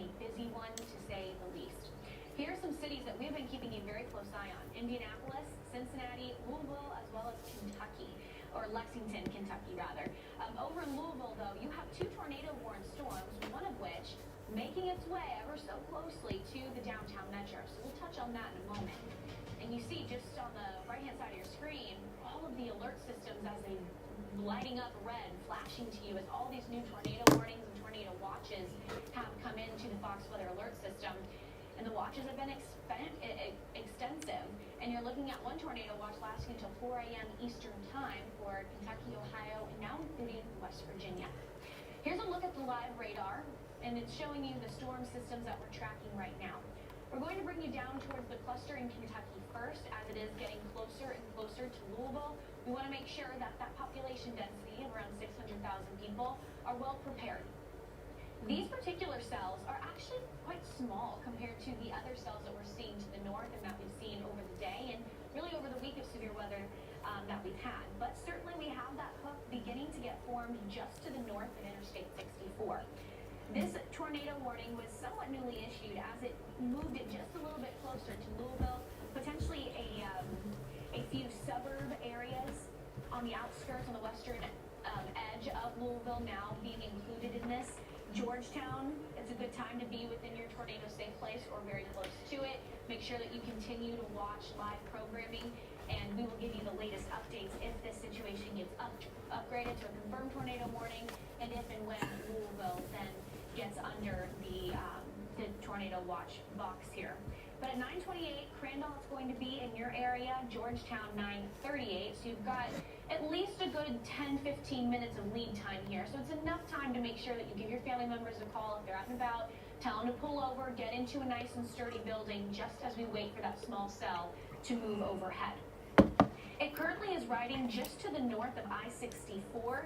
a busy one to say the least. Here are some cities that we've been keeping a very close eye on: Indianapolis, Cincinnati, Louisville, as well as Kentucky, or Lexington, Kentucky, rather. Over in Louisville, though, you have two tornado-warned storms, one of which making its way ever so closely to the downtown metro. So we'll touch on that in a moment. And you see just on the right-hand side of your screen, all of the alert systems as they lighting up red, flashing to you as all these new tornado warnings and tornado watches have come into the Fox Weather Alert System. And the watches have been extensive. And you're looking at one tornado watch lasting until 4 a.m. Eastern Time for Kentucky, Ohio, and now including West Virginia. Here's a look at the live radar, and it's showing you the storm systems that we're tracking right now. We're going to bring you down towards the cluster in Kentucky first, as it is getting closer and closer to Louisville. We want to make sure that that population density of around 600,000 people are well prepared. These particular cells are actually quite small compared to the other cells that we're seeing to the north and that we've seen over the day and really over the week of severe weather that we've had. But certainly we have that hook beginning to get formed just to the north of Interstate 64. This tornado warning was somewhat newly issued as it moved it just a little bit closer to Louisville, potentially a few suburb areas on the outskirts, on the western edge of Louisville now being included in this. Georgetown, it's a good time to be within your tornado safe place or very close to it. Make sure that you continue to watch live programming, and we will give you the latest updates if this situation gets upgraded to a confirmed tornado warning, and if and when Louisville then gets under the tornado watch box here. But at 9:28, Crandall is going to be in your area, Georgetown 9:38, so you've got at least a good 10-15 minutes of lead time here. So it's enough time to make sure that you give your family members a call if they're out and about, tell them to pull over, get into a nice and sturdy building just as we wait for that small cell to move overhead. It currently is riding just to the north of I-64,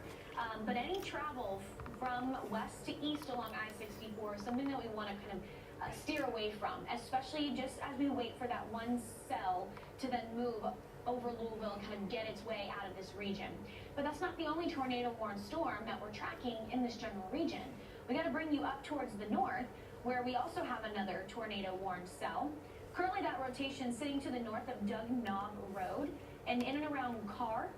but any travel from west to east along I-64 is something that we want to kind of steer away from, especially just as we wait for that one cell to then move over Louisville and kind of get its way out of this region. But that's not the only tornado-warned storm that we're tracking in this general region. We got to bring you up towards the north, where we also have another tornado-warned cell. Currently that rotation sitting to the north of Doug Knob Road and in and around Carr.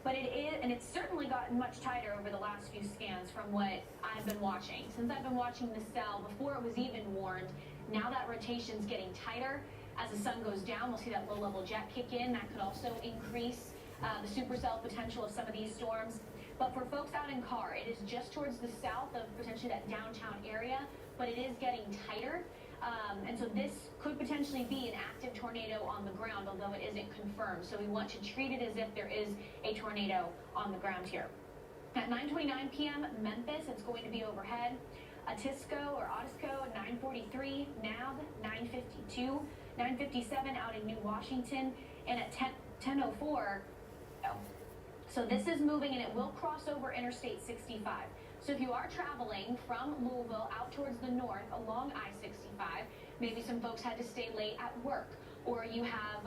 But it's certainly gotten much tighter over the last few scans from what I've been watching. Since I've been watching this cell before it was even warned, now that rotation's getting tighter. As the sun goes down, we'll see that low-level jet kick in. That could also increase the supercell potential of some of these storms. But for folks out in Carr, it is just towards the south of potentially that downtown area, but it is getting tighter. And so this could potentially be an active tornado on the ground, although it isn't confirmed. So we want to treat it as if there is a tornado on the ground here. At 9:29 p.m., Memphis, it's going to be overhead. Otisco or Otisco, 9:43. Nab, 9:52. 9:57 out in New Washington. And at 10:04, so this is moving and it will cross over Interstate 65. So if you are traveling from Louisville out towards the north along I-65, maybe some folks had to stay late at work, or you have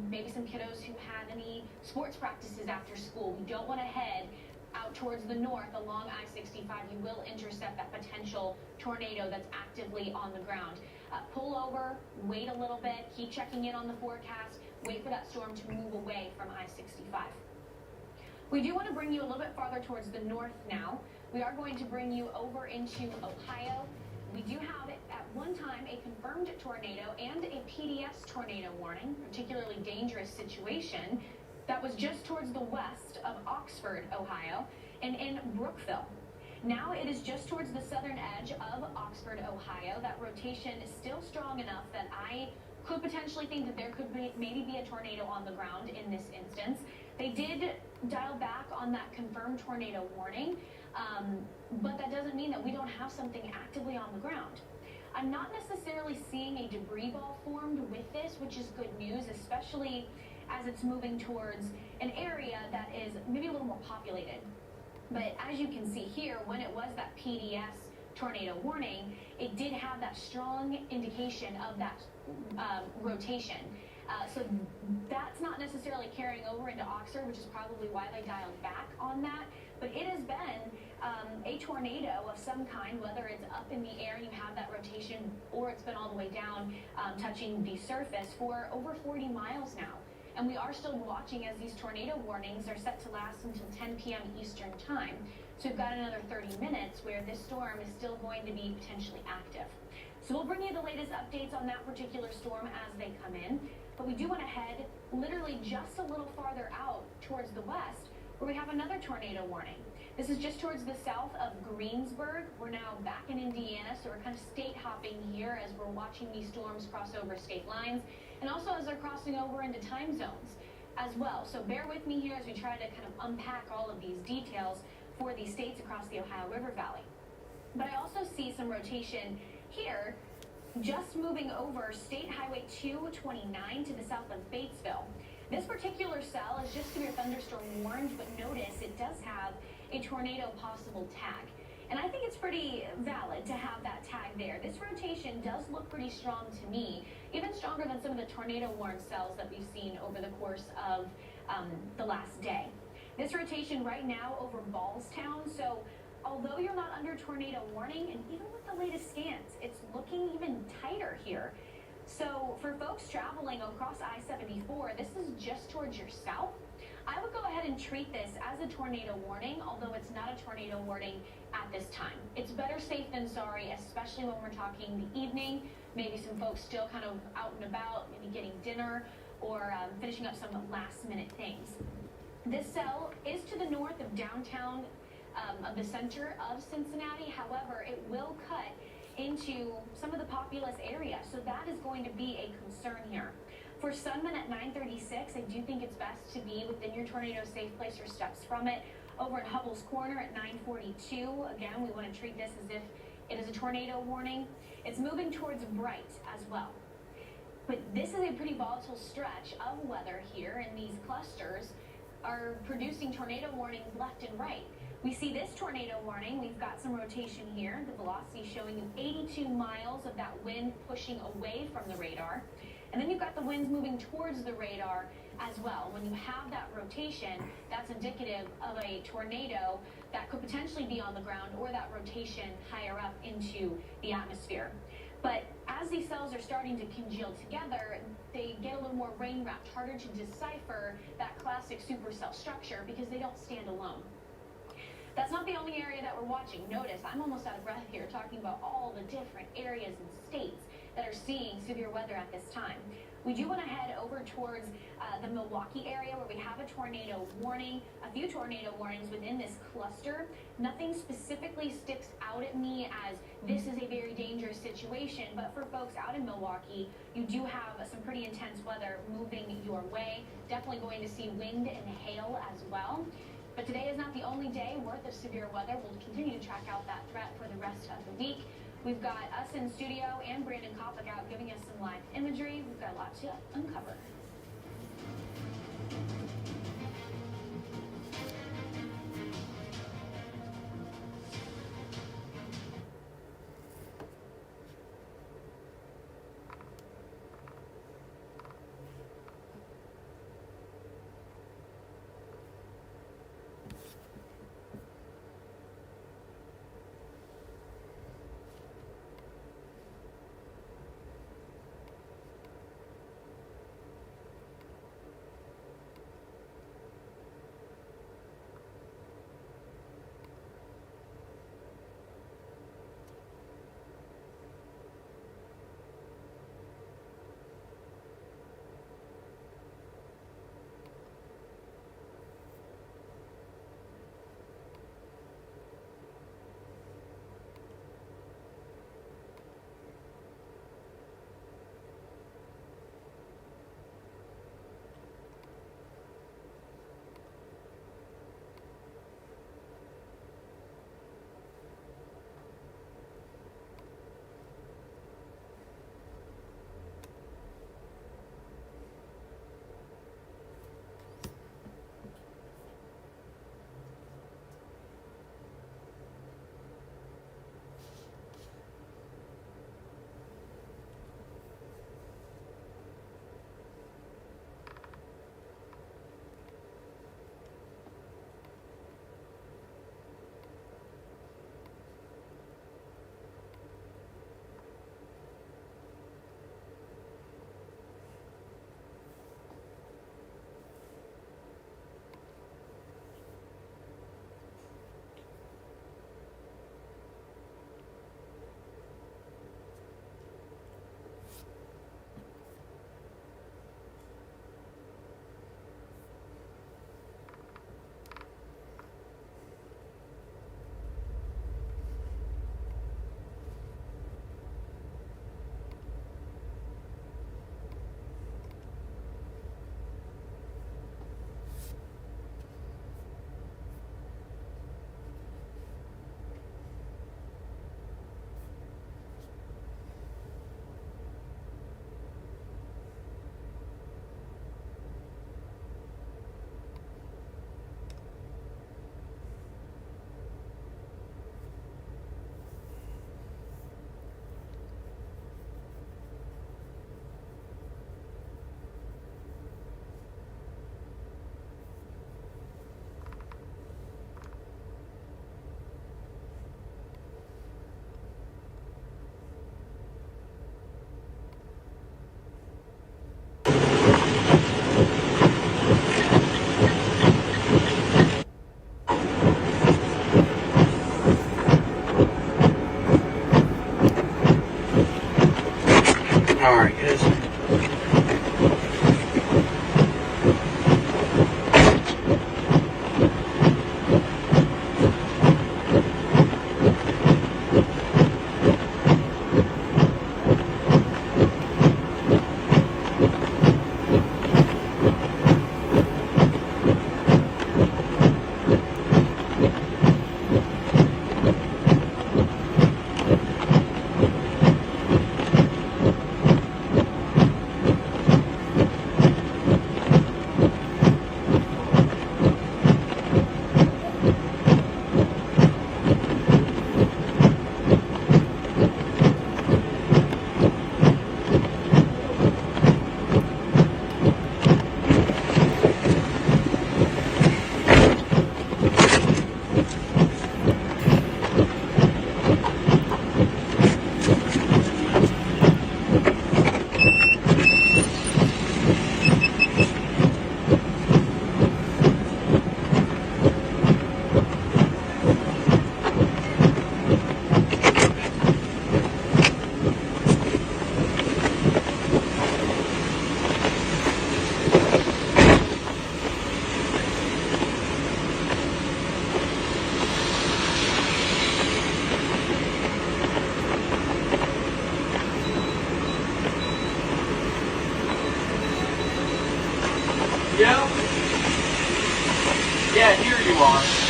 maybe some kiddos who have any sports practices after school. We don't want to head out towards the north along I-65. You will intercept that potential tornado that's actively on the ground. Pull over, wait a little bit, keep checking in on the forecast, wait for that storm to move away from I-65. We do want to bring you a little bit farther towards the north now. We are going to bring you over into Ohio. We do have at one time a confirmed tornado and a PDS tornado warning, particularly dangerous situation, that was just towards the west of Oxford, Ohio, and in Brookville. Now it is just towards the southern edge of Oxford, Ohio. That rotation is still strong enough that I could potentially think that there could maybe be a tornado on the ground in this instance. They did dial back on that confirmed tornado warning, but that doesn't mean that we don't have something actively on the ground. I'm not necessarily seeing a debris ball formed with this, which is good news, especially as it's moving towards an area that is maybe a little more populated. But as you can see here, when it was that PDS tornado warning, it did have that strong indication of that rotation. So that's not necessarily carrying over into Oxford, which is probably why they dialed back on that. But it has been a tornado of some kind, whether it's up in the air and you have that rotation, or it's been all the way down, touching the surface for over 40 miles now. And we are still watching as these tornado warnings are set to last until 10 p.m. Eastern time. So we've got another 30 minutes where this storm is still going to be potentially active. So we'll bring you the latest updates on that particular storm as they come in. But we do want to head literally just a little farther out towards the west, where we have another tornado warning. This is just towards the south of Greensburg. We're now back in Indiana, so we're kind of state hopping here as we're watching these storms cross over state lines, and also as they're crossing over into time zones as well. So bear with me here as we try to kind of unpack all of these details for these states across the Ohio River Valley. But I also see some rotation here, just moving over State Highway 229 to the south of Batesville. This particular cell is just severe thunderstorm warned, but notice it does have a tornado possible tag. And I think it's pretty valid to have that tag there. This rotation does look pretty strong to me, even stronger than some of the tornado warned cells that we've seen over the course of the last day. This rotation right now over Ballstown, so although you're not under tornado warning, and even with the latest scans, it's looking even tighter here. So for folks traveling across I-74, this is just towards your south. I would go ahead and treat this as a tornado warning, although it's not a tornado warning at this time. It's better safe than sorry, especially when we're talking the evening, maybe some folks still kind of out and about, maybe getting dinner or finishing up some last minute things. This cell is to the north of downtown, of the center of Cincinnati. However, it will cut into some of the populous area, so that is going to be a concern here. For Sunman at 9:36, I do think it's best to be within your tornado safe place or steps from it. Over in Hubble's Corner at 9:42, again, we want to treat this as if it is a tornado warning. It's moving towards Bright as well. But this is a pretty volatile stretch of weather here, and these clusters are producing tornado warnings left and right. We see this tornado warning. We've got some rotation here. The velocity showing you 82 miles of that wind pushing away from the radar. And then you've got the winds moving towards the radar as well. When you have that rotation, that's indicative of a tornado that could potentially be on the ground or that rotation higher up into the atmosphere. But as these cells are starting to congeal together, they get a little more rain wrapped, harder to decipher that classic supercell structure because they don't stand alone. That's not the only area that we're watching. Notice I'm almost out of breath here talking about all the different areas and states that are seeing severe weather at this time. We do want to head over towards the Milwaukee area where we have a tornado warning, a few tornado warnings within this cluster. Nothing specifically sticks out at me as this is a very dangerous situation, but for folks out in Milwaukee, you do have some pretty intense weather moving your way. Definitely going to see wind and hail as well. But today is not the only day worth of severe weather. We'll continue to track out that threat for the rest of the week. We've got us in studio and Brandon Kopic out giving us some live imagery. We've got a lot to uncover.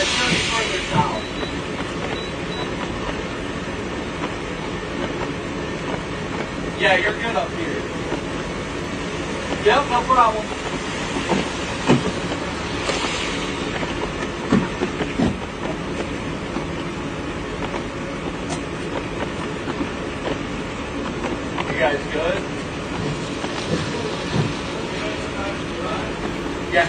It's going to be further south. Yeah, you're good up here. Yep, no problem. You guys good? Yeah.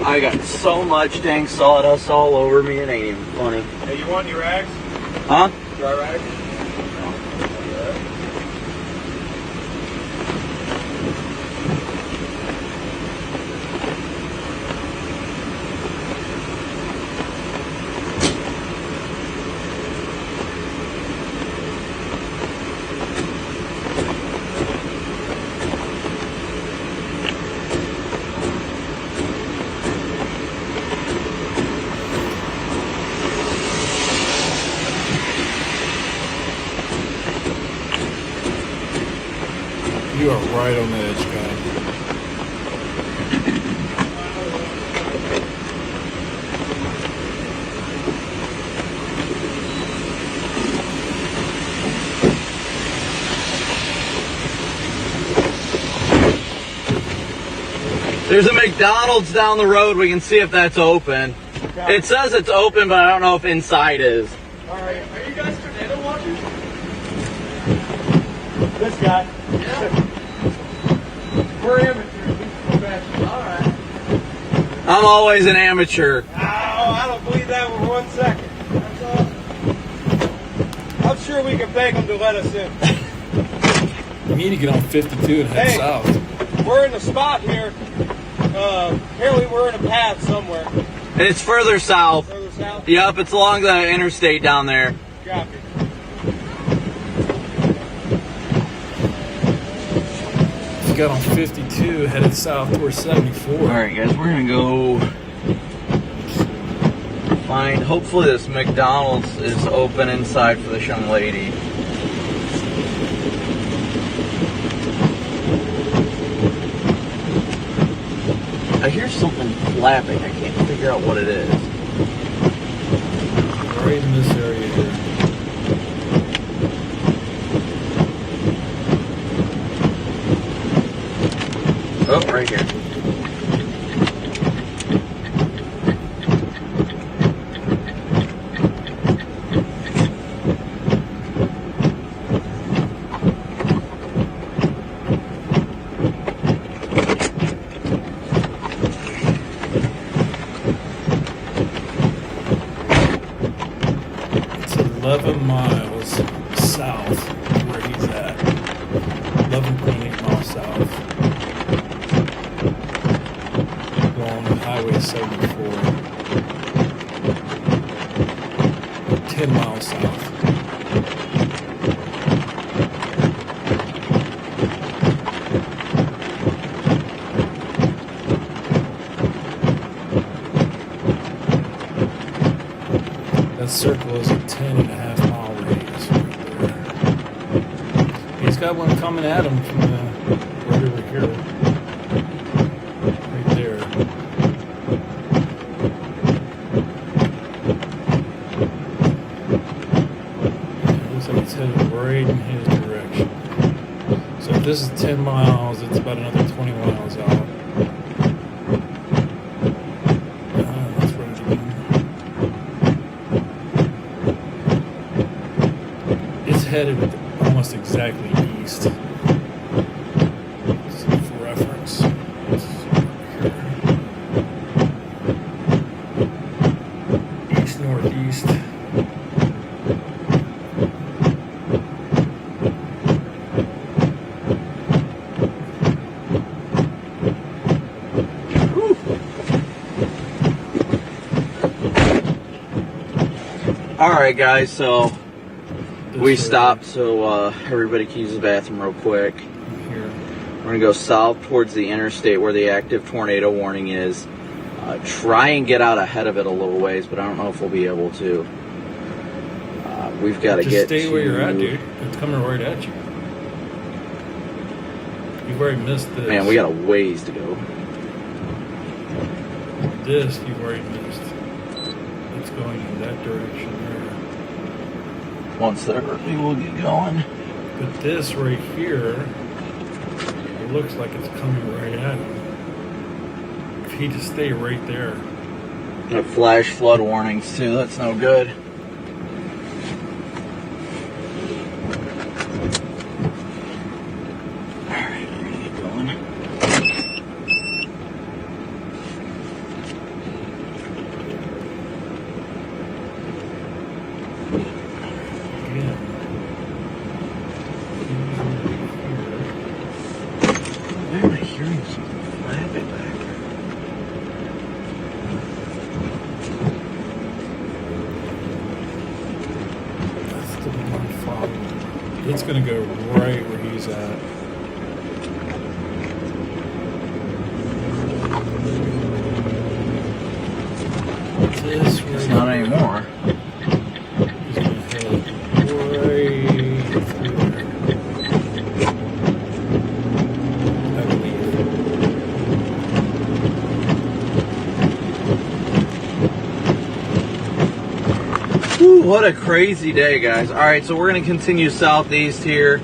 I got so much dang sawdust all over me, it ain't even funny. Hey, you want your rags? Huh? Dry rags? You are right on the edge, guy. There's a McDonald's down the road. We can see if that's open. Okay. It says it's open, but I don't know if inside is. All right. Are you guys tornado watchers? This guy. Yeah. We're amateurs. He's professional. All right. I'm always an amateur. Oh, I don't believe that for 1 second. That's all. I'm sure we can beg them to let us in. You need to get on 52 and head Hey. south. We're in a spot here. Apparently we're in a path somewhere. It's further south. Further south. Yep, it's along the interstate down there. Copy. If you got on 52, headed south towards 74. All right, guys, we're gonna go find. Hopefully, this McDonald's is open inside for this young lady. I hear something flapping. I can't figure out what it is. Right in this area here. Oh, right here. It's 11 miles south of where he's at. 11.8 miles south. Along Highway 74. 10 miles south. That circle is a 10.5 mile radius right there. He's got one coming at him from the right over here. Right there. It looks like it's headed right in his direction. So if this is 10 miles, it's about another 20 miles out. Let's run it again. It's headed almost exactly east. So for reference. East northeast. Alright guys, so This we way stopped so everybody can use the bathroom real quick. Here. We're going to go south towards the interstate where the active tornado warning is. Try and get out ahead of it a little ways, but I don't know if we'll be able to. We've got to Just get stay to... where you're at, dude. It's coming right at you. You've already missed this. Man, we got a ways to go. This you've already missed. It's going in that direction there. Once they're early, we'll get going. But this right here, it looks like it's coming right at him. If he just stay right there. Got flash flood warnings too, that's no good. Alright, we're gonna get going. Again. Why am I hearing something flapping back there? That's the one following. It's gonna go right where he's at. This It's right not anymore. He's gonna head right through there. I believe. Whew, what a crazy day, guys. Alright, so we're going to continue southeast here.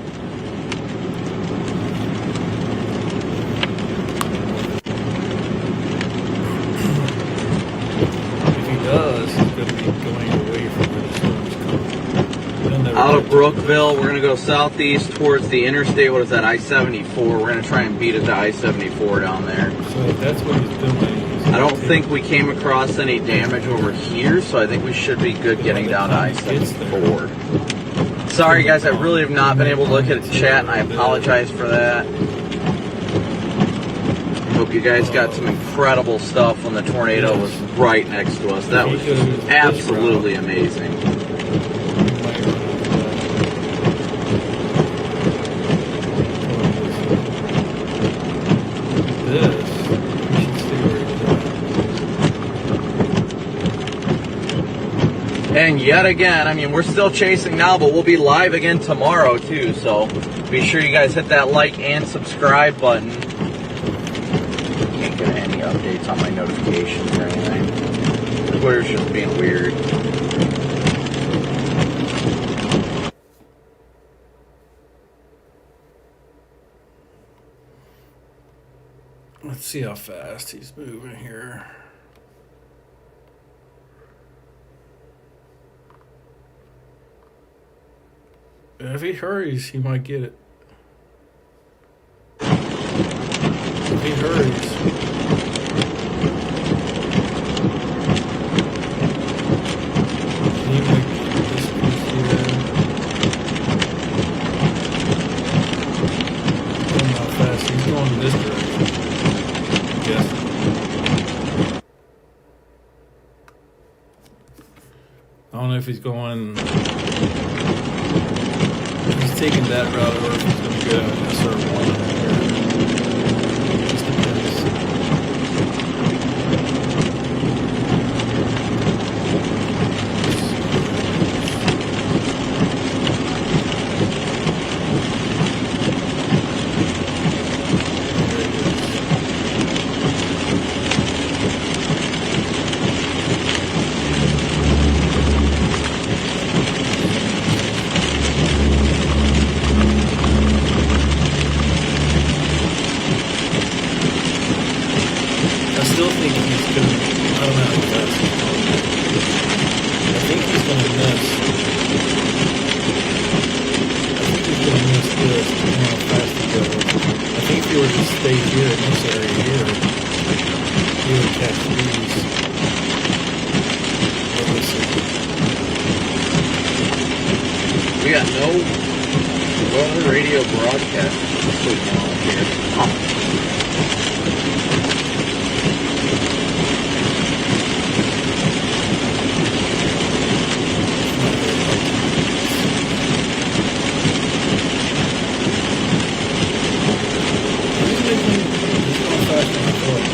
If he does, he's gonna be going away from where the storm's coming. He'll never Out of get to Brookville, we're going to go southeast towards the interstate. What is that, I-74? We're going to try and beat it to I-74 down there. it. So if that's what he's doing. I don't think we came across any damage over here, so I think we should be good getting down to I-74. Sorry guys, I really have not been able to look at the chat, and I apologize for that. Hope you guys got some incredible stuff when the tornado was right next to us. That was absolutely amazing. This, you should stay where he's at. And yet again, I mean, we're still chasing now, but we'll be live again tomorrow too, so be sure you guys hit that like and subscribe button. Can't get any updates on my notifications or anything. Twitter's just being weird. Let's see how fast he's moving here. If he hurries, he might get it. If he hurries. He might get this piece here. I don't know how fast he's going in this direction. Yes. I don't know if he's going. If he's taking that route or if he's going to go down SR1 here. Just depends. stay here in this area here, he would catch these. What is it? We got no weather radio broadcast signal here. Huh. He's going faster than I thought.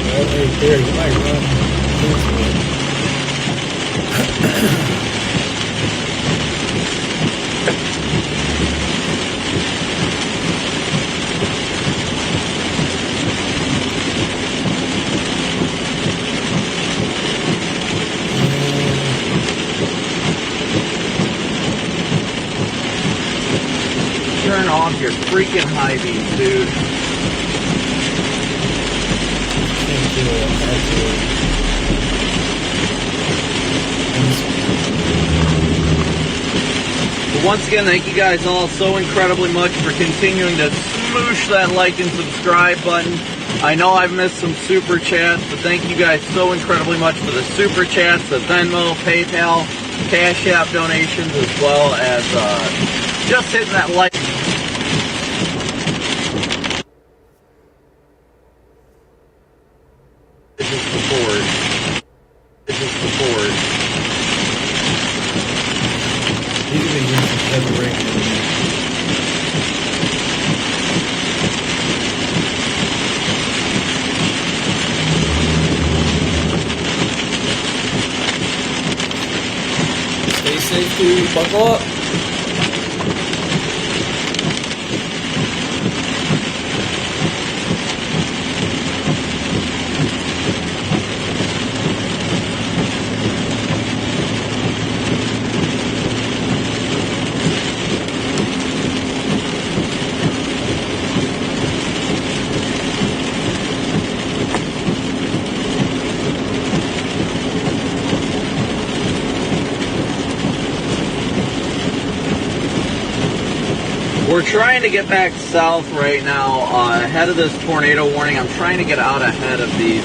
Well, hey, there, you might run this way. Turn off your freaking high beams, dude. Can't do it, actually. But once again, thank you guys all so incredibly much for continuing to smoosh that like and subscribe button. I know I've missed some super chats, but thank you guys so incredibly much for the super chats, the Venmo, PayPal, Cash App donations, as well as just hitting that like. This is the board. This is the board. These are the units of heavy rain. Stay safe, dude. Buckle up. We're trying to get back south right now, ahead of this tornado warning. I'm trying to get out ahead of these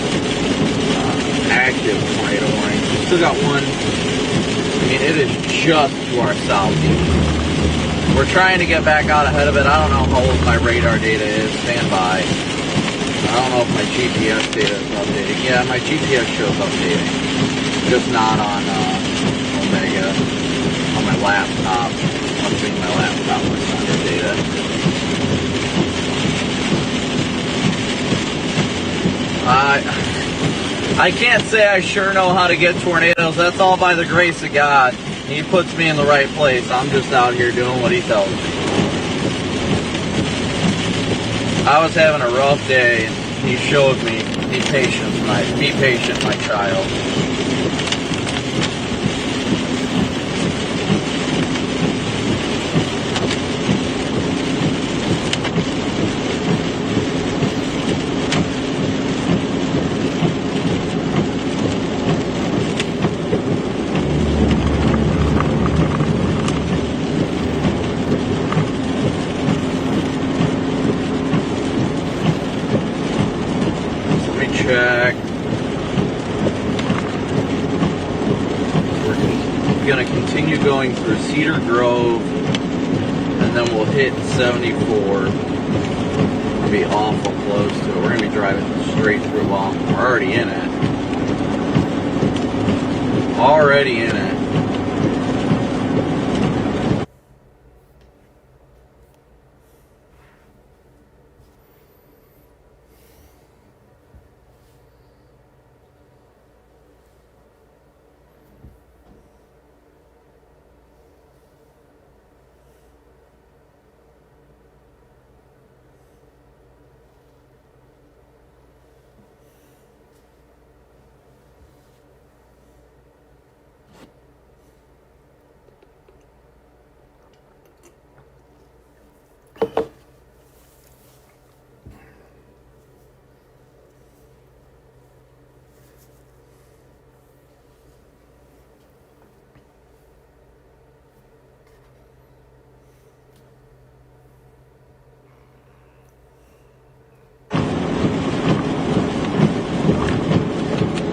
active tornado warnings. We still got one. I mean, it is just to our southeast. We're trying to get back out ahead of it. I don't know how old my radar data is. Stand by. I don't know if my GPS data is updating. Yeah, my GPS shows updating. Just not on Omega. On my laptop. I'm using my laptop with Thunder data. I can't say I sure know how to get tornadoes. That's all by the grace of God. He puts me in the right place. I'm just out here doing what he tells me. I was having a rough day, and he showed me, be patient, my child. Check. We're going to continue going through Cedar Grove, and then we'll hit 74. We'll be awful close to it. We're going to be driving straight through Long. We're already in it. Already in it.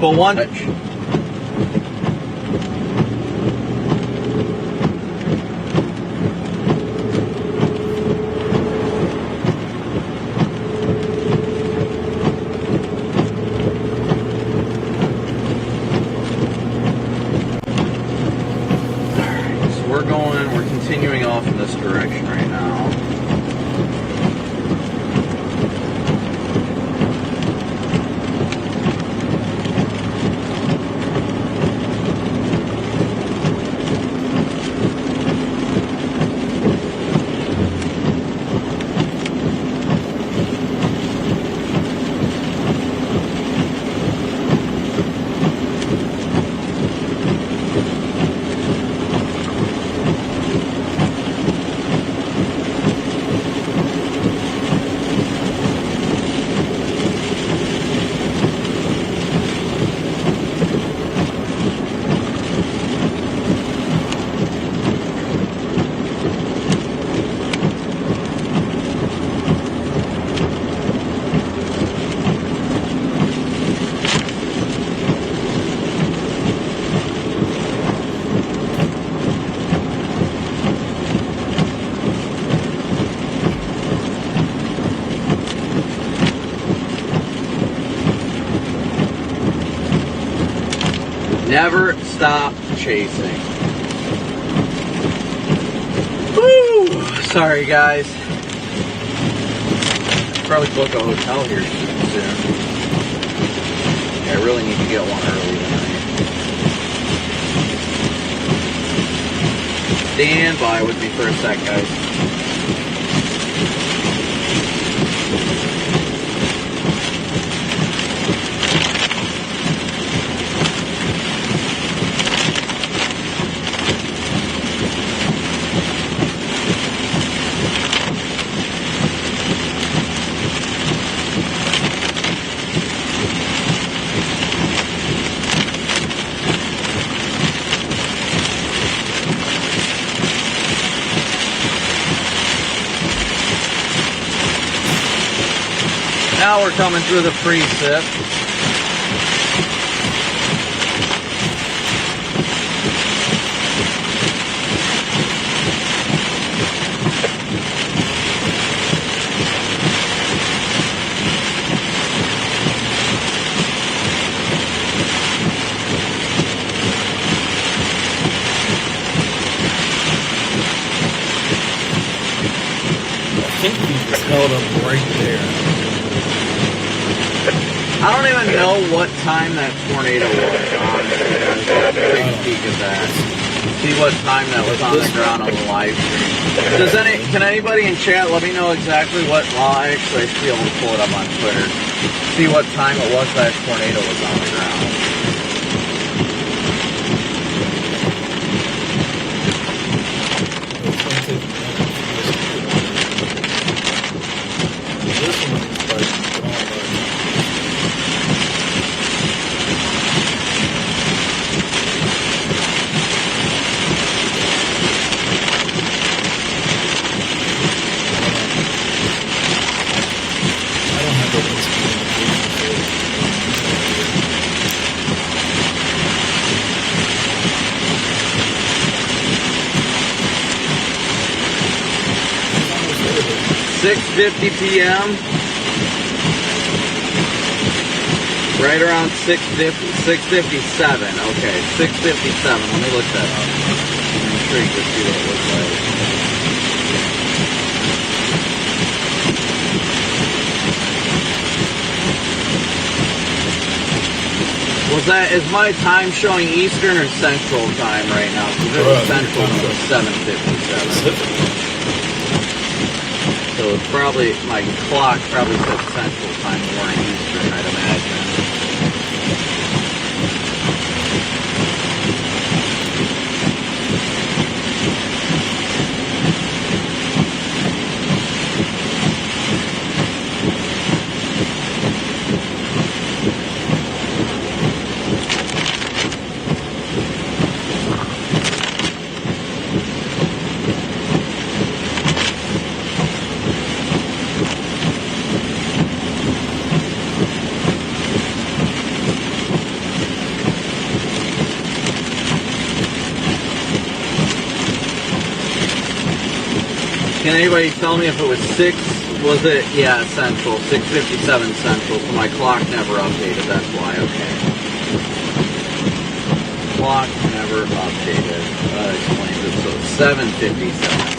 But one. We're continuing off in this direction right now. Never stop chasing. Woo! Sorry, guys. Probably book a hotel here soon. Yeah, I really need to get one early tonight. Stand by with me for a sec, guys. Now we're coming through the precip. I think he was held up right there. I don't even know what time that tornado was on. Take a peek at that. See what time that was on the ground on the live stream. Can anybody in chat let me know exactly what? Well, actually, I should be able to pull it up on Twitter. See what time it was that tornado was on the ground. This one is like, I don't have open .50 p.m. Right around 6:50, 6:57. Okay, 6:57. Let me look that up. I'm intrigued to see what it looks like. Is my time showing Eastern or Central time right now? Because it was Central when it was 7:57. So it's probably, my clock probably said Central time, more Eastern, I'd imagine. Can anybody tell me if it was 6? Was it? Yeah, Central. 6:57 Central. So my clock never updated. That's why. Okay. Clock never updated. That explains it. So 7:57.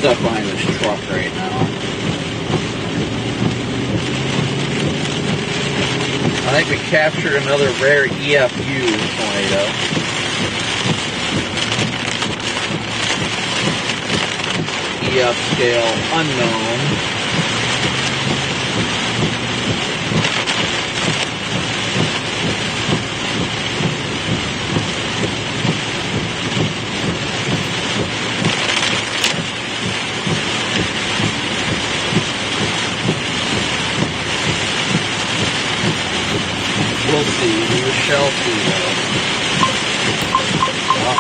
Stuck behind this truck right now. I think we captured another rare EFU tornado. EF scale unknown. We'll see. We shall see, though. Oh,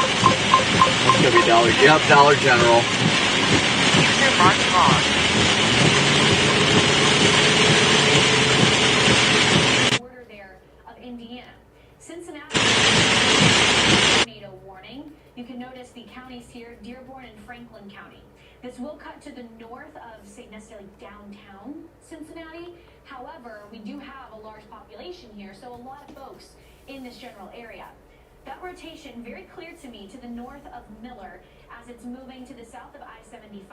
that's gonna be Dollar. Yep, Dollar General. Border there of Indiana. Cincinnati tornado warning. You can notice the counties here, Dearborn and Franklin County. This will cut to the north of, say, necessarily downtown Cincinnati. However, we do have a large population here, so a lot of folks in this general area. That rotation, very clear to me, to the north of Miller as it's moving to the south of I-75.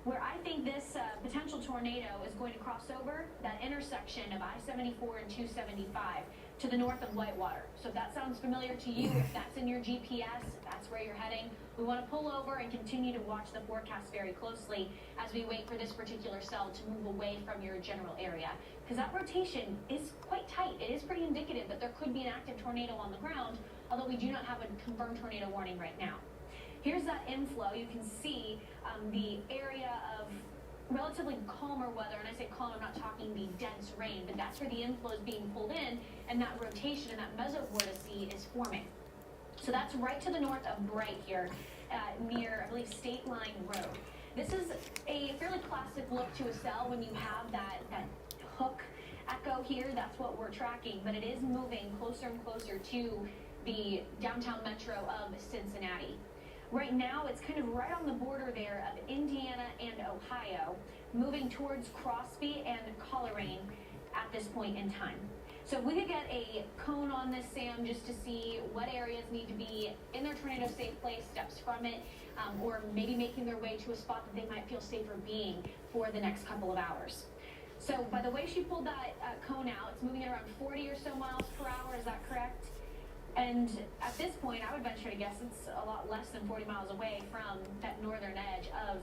Where I think this potential tornado is going to cross over, that intersection of I-74 and 275 to the north of Whitewater. So if that sounds familiar to you, if that's in your GPS, if that's where you're heading, we want to pull over and continue to watch the forecast very closely as we wait for this particular cell to move away from your general area. Because that rotation is quite tight. It is pretty indicative that there could be an active tornado on the ground, although we do not have a confirmed tornado warning right now. Here's that inflow. You can see the area of relatively calmer weather, and I say calm, I'm not talking the dense rain, but that's where the inflow is being pulled in, and that rotation and that mesovorticity is forming. So that's right to the north of Bright here, near, I believe, State Line Road. This is a fairly classic look to a cell when you have that hook echo here. That's what we're tracking, but it is moving closer and closer to the downtown metro of Cincinnati. Right now, it's kind of right on the border there of Indiana and Ohio, moving towards Crosby and Coleraine at this point in time. So if we could get a cone on this, Sam, just to see what areas need to be in their tornado safe place, steps from it, or maybe making their way to a spot that they might feel safer being for the next couple of hours. So by the way she pulled that cone out, it's moving at around 40 or so miles per hour, is that correct? And at this point, I would venture to guess it's a lot less than 40 miles away from that northern edge of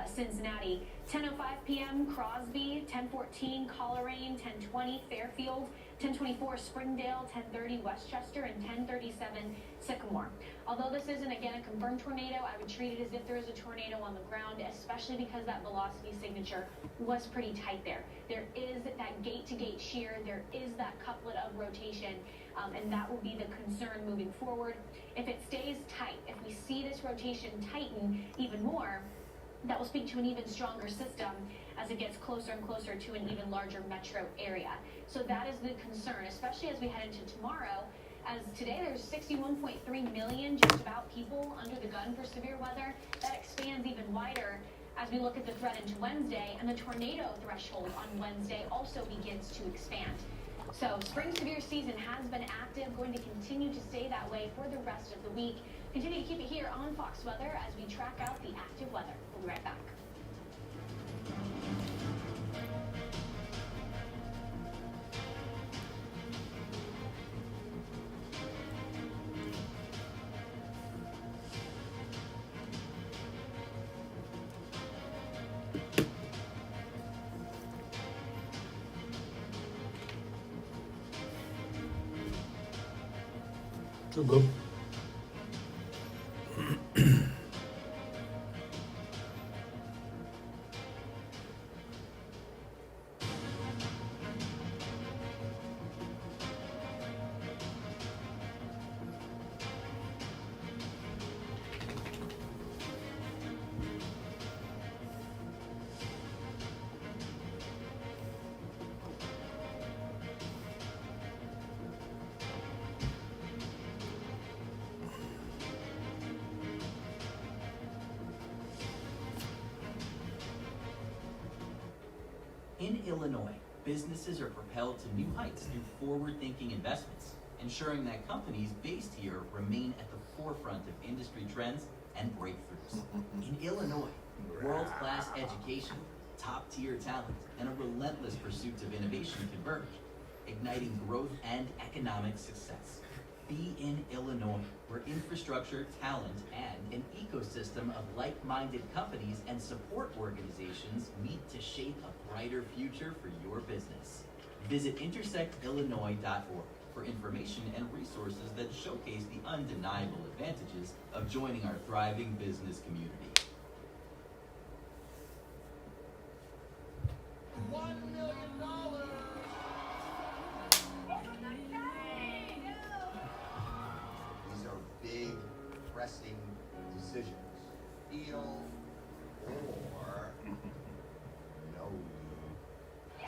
Cincinnati. 10:05 p.m. Crosby, 10:14 Coleraine, 10:20 Fairfield, 10:24 Springdale, 10:30 Westchester, and 10:37 Sycamore. Although this isn't, again, a confirmed tornado, I would treat it as if there is a tornado on the ground, especially because that velocity signature was pretty tight there. There is that gate-to-gate shear. There is that couplet of rotation, and that will be the concern moving forward. If it stays tight, if we see this rotation tighten even more, that will speak to an even stronger system as it gets closer and closer to an even larger metro area. So that is the concern, especially as we head into tomorrow. As today there's 61.3 million just about people under the gun for severe weather. That expands even wider as we look at the threat into Wednesday, and the tornado threshold on Wednesday also begins to expand. So spring severe season has been active, going to continue to stay that way for the rest of the week. Continue to keep it here on Fox Weather as we track out the active weather. We'll be right back. So go. In Illinois, businesses are propelled to new heights through forward-thinking investments, ensuring that companies based here remain at the forefront of industry trends and breakthroughs. In Illinois, world-class education, top-tier talent, and a relentless pursuit of innovation converge, igniting growth and economic success. Be in Illinois, where infrastructure, talent, and an ecosystem of like-minded companies and support organizations meet to shape a brighter future for your business. Visit intersectillinois.org for information and resources that showcase the undeniable advantages of joining our thriving business community. $1 million! These are big, pressing decisions. Feel or know you.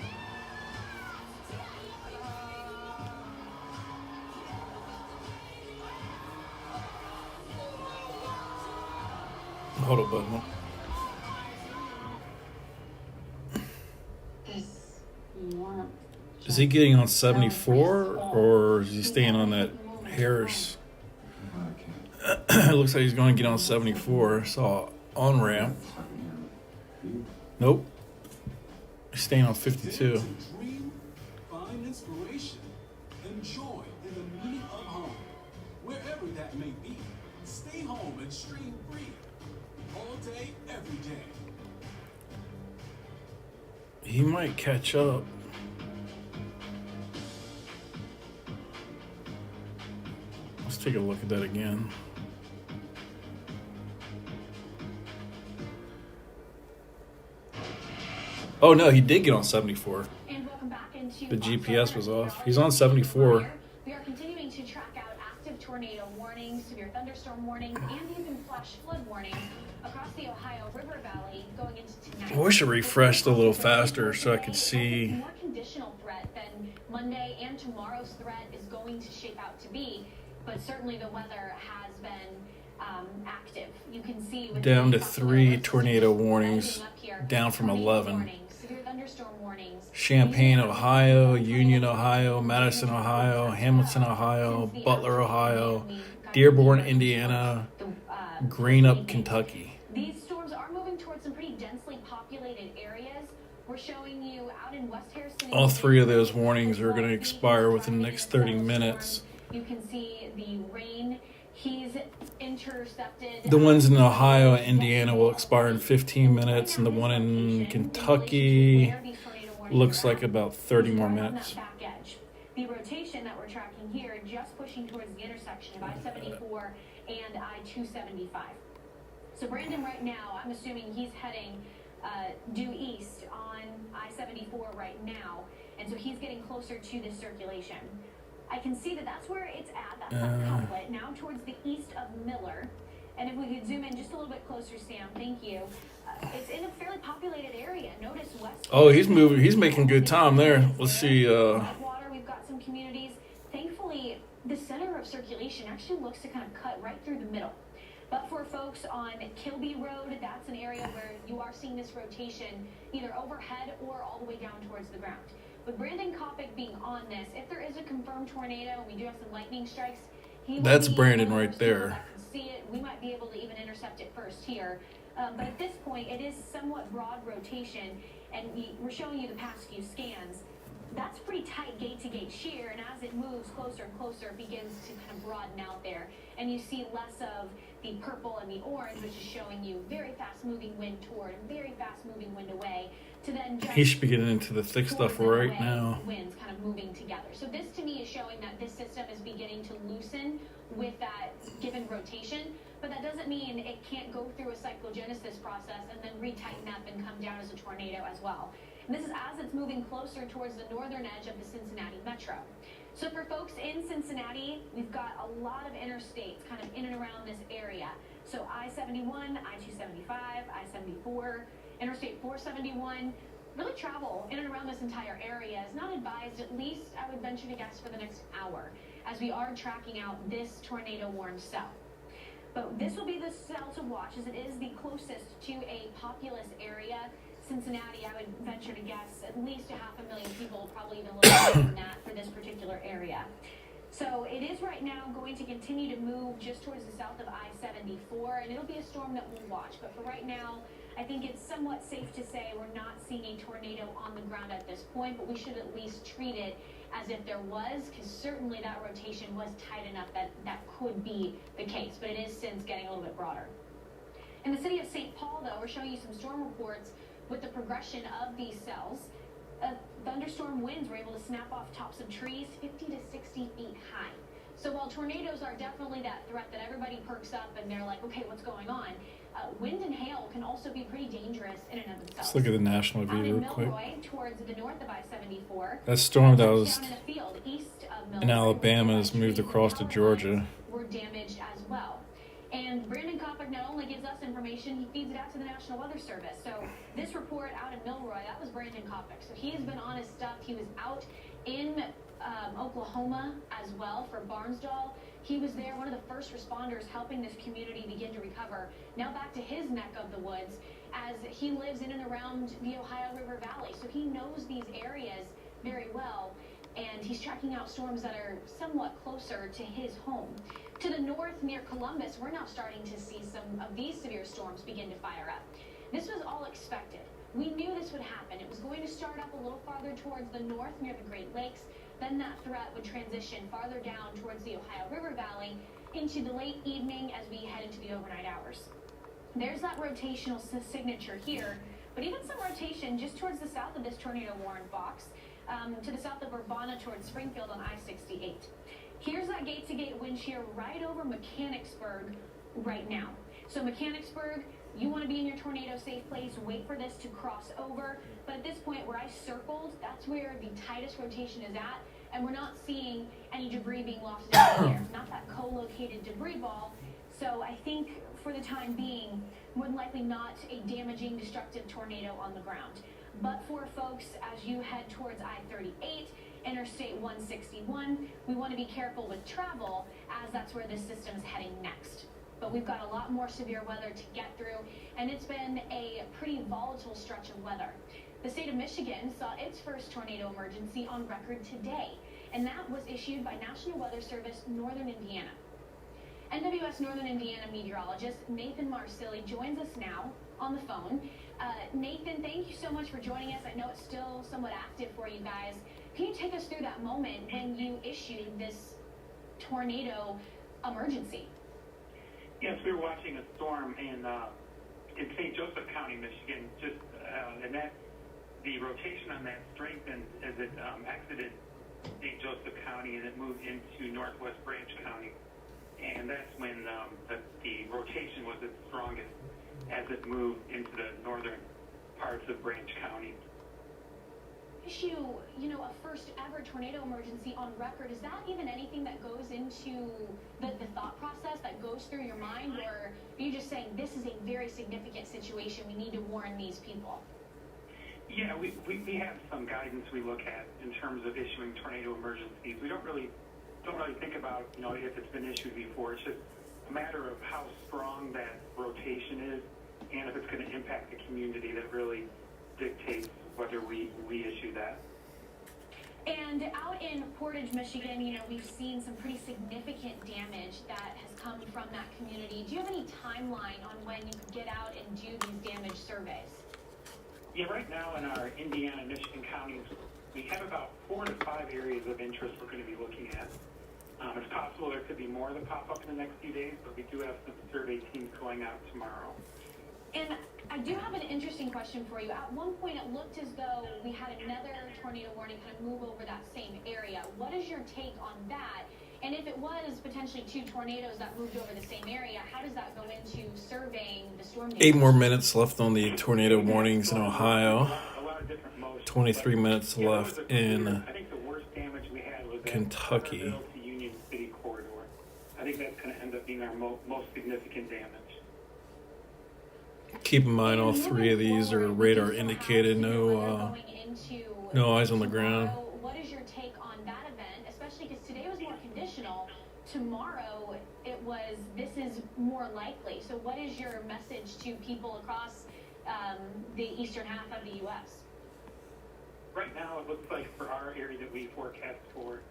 Hold up, bud. Is he getting on 74 or is he staying on that Harris? It looks like he's going to get on 74. Saw on ramp. Nope. He's staying on 52. Dream, find inspiration, and joy in the meaning of home. Wherever that may be, stay home and stream free. All day, every day. He might catch up. Let's take a look at that again. Oh no, he did get on 74. And welcome back into The GPS was off. He's on 74. We are continuing to track out active tornado warnings, severe thunderstorm warnings, and even flash flood warnings across the Ohio River Valley going into tonight. I wish it refreshed a little faster so I could see. More conditional threat than Monday and tomorrow's threat is going to shape out to be, but certainly the weather has been active. You can see with Down to the 3 tornado rising warnings, up here, down from tornado 11. warnings, severe thunderstorm warnings. Champaign, Ohio, Union, Ohio, Madison, Ohio, Hamilton, Ohio, Butler, Ohio, Dearborn, Indiana, Greenup, Kentucky. These storms are moving towards some pretty densely populated areas. We're showing you out in West Harrison. All 3 of those warnings are going to expire within the next 30 minutes. You can see the rain. He's intercepted. The ones in Ohio and Indiana will expire in 15 minutes, and the one in Kentucky looks like about 30 more minutes. The rotation that we're tracking here, just pushing towards the intersection of I-74 and I-275. So Brandon, right now, I'm assuming he's heading due east on I-74 right now, and so he's getting closer to this circulation. I can see that that's where it's at. That's that couplet, now towards the east of Miller. And if we could zoom in just a little bit closer, Sam, thank you. It's in a fairly populated area. Notice west. Oh, he's moving. He's making good time there. Let's see. Water, we've got some communities. Thankfully, the center of circulation actually looks to kind of cut right through the middle. But for folks on Kilby Road, that's an area where you are seeing this rotation either overhead or all the way down towards the ground. With Brandon Kopic being on this, if there is a confirmed tornado and we do have some lightning strikes, That's Brandon right there. See it. We might be able to even intercept it first here. But at this point, it is somewhat broad rotation, and we're showing you the past few scans. That's pretty tight gate-to-gate shear, and as it moves closer and closer, it begins to kind of broaden out there. And you see less of the purple and the orange, which is showing you very fast-moving wind toward and very fast-moving wind away, to then just He should be getting into the thick stuff right now. Winds kind of moving together. So this to me is showing that this system is beginning to loosen with that given rotation, but that doesn't mean it can't go through a cyclogenesis process and then retighten up and come down as a tornado as well. And this is as it's moving closer towards the northern edge of the Cincinnati metro. So for folks in Cincinnati, we've got a lot of interstates kind of in and around this area. So I-71, I-275, I-74, Interstate 471, really travel in and around this entire area is not advised, at least I would venture to guess, for the next hour, as we are tracking out this tornado-warned cell. But this will be the cell to watch, as it is the closest to a populous area. Cincinnati, I would venture to guess at least 500,000 people, probably even a little more than that for this particular area. So it is right now going to continue to move just towards the south of I-74, and it'll be a storm that we'll watch. But for right now, I think it's somewhat safe to say we're not seeing a tornado on the ground at this point, but we should at least treat it as if there was, because certainly that rotation was tight enough that that could be the case, but it is since getting a little bit broader. In the city of St. Paul, though, we're showing you some storm reports with the progression of these cells. Thunderstorm winds were able to snap off tops of trees 50 to 60 feet high. So while tornadoes are definitely that threat that everybody perks up and they're like, okay, what's going on? Wind and hail can also be pretty dangerous in and of themselves. Let's look at the national Out view in real quick. Milroy, towards the north of I-74. That storm that was down in a field east of Milroy, in Alabama has moved trees and across to power Georgia. lines were damaged as well. And Brandon Kopic not only gives us information, he feeds it out to the National Weather Service. So this report out in Milroy, that was Brandon Kopic. So he has been on his stuff. He was out in Oklahoma as well for Barnsdall. He was there, one of the first responders helping this community begin to recover. Now back to his neck of the woods, as he lives in and around the Ohio River Valley. So he knows these areas very well, and he's tracking out storms that are somewhat closer to his home. To the north, near Columbus, we're now starting to see some of these severe storms begin to fire up. This was all expected. We knew this would happen. It was going to start up a little farther towards the north near the Great Lakes. Then that threat would transition farther down towards the Ohio River Valley into the late evening as we head into the overnight hours. There's that rotational signature here, but even some rotation just towards the south of this tornado warning box, to the south of Urbana towards Springfield on I-68. Here's that gate-to-gate wind shear right over Mechanicsburg right now. So Mechanicsburg, you want to be in your tornado safe place, wait for this to cross over. But at this point where I circled, that's where the tightest rotation is at, and we're not seeing any debris being lofted into the air. Not that co-located debris ball. So I think for the time being, more than likely not a damaging, destructive tornado on the ground. But for folks, as you head towards I-38, Interstate 161, we want to be careful with travel, as that's where this system is heading next. But we've got a lot more severe weather to get through, and it's been a pretty volatile stretch of weather. The state of Michigan saw its first tornado emergency on record today, and that was issued by National Weather Service Northern Indiana. NWS Northern Indiana meteorologist Nathan Marsili joins us now on the phone. Nathan, thank you so much for joining us. I know it's still somewhat active for you guys. Can you take us through that moment when you issued this tornado emergency? Yes, we were watching a storm in St. Joseph County, Michigan, and that the rotation on that strengthened as it exited St. Joseph County and it moved into Northwest Branch County. And that's when the rotation was its strongest as it moved into the northern parts of Branch County. Issue, a first ever tornado emergency on record. Is that even anything that goes into the thought process that goes through your mind, or are you just saying this is a very significant situation, we need to warn these people? Yeah, we have some guidance we look at in terms of issuing tornado emergencies. We don't really think about, if it's been issued before. It's just a matter of how strong that rotation is and if it's going to impact the community that really dictates whether we issue that. And out in Portage, Michigan, we've seen some pretty significant damage that has come from that community. Do you have any timeline on when you could get out and do these damage surveys? Yeah, right now in our Indiana, Michigan counties, we have about 4 to 5 areas of interest we're going to be looking at. It's possible there could be more that pop up in the next few days, but we do have some survey teams going out tomorrow. And I do have an interesting question for you. At one point, it looked as though we had another tornado warning kind of move over that same area. What is your take on that? And if it was potentially 2 tornadoes that moved over the same area, how does that go into surveying the storm damage? 8 more minutes left on the tornado warnings in Ohio. A lot of different motions. 23 minutes left in I think the worst damage we had was Kentucky. That Carterville to Union City corridor. I think that's going to end up being our most significant damage. Keep in mind, all 3 of these are radar indicated. No eyes on the ground. What is your take on that event, especially because today was more conditional? Tomorrow, this is more likely. So what is your message to people across the eastern half of the U.S.? Right now, it looks like for our area that we forecast for,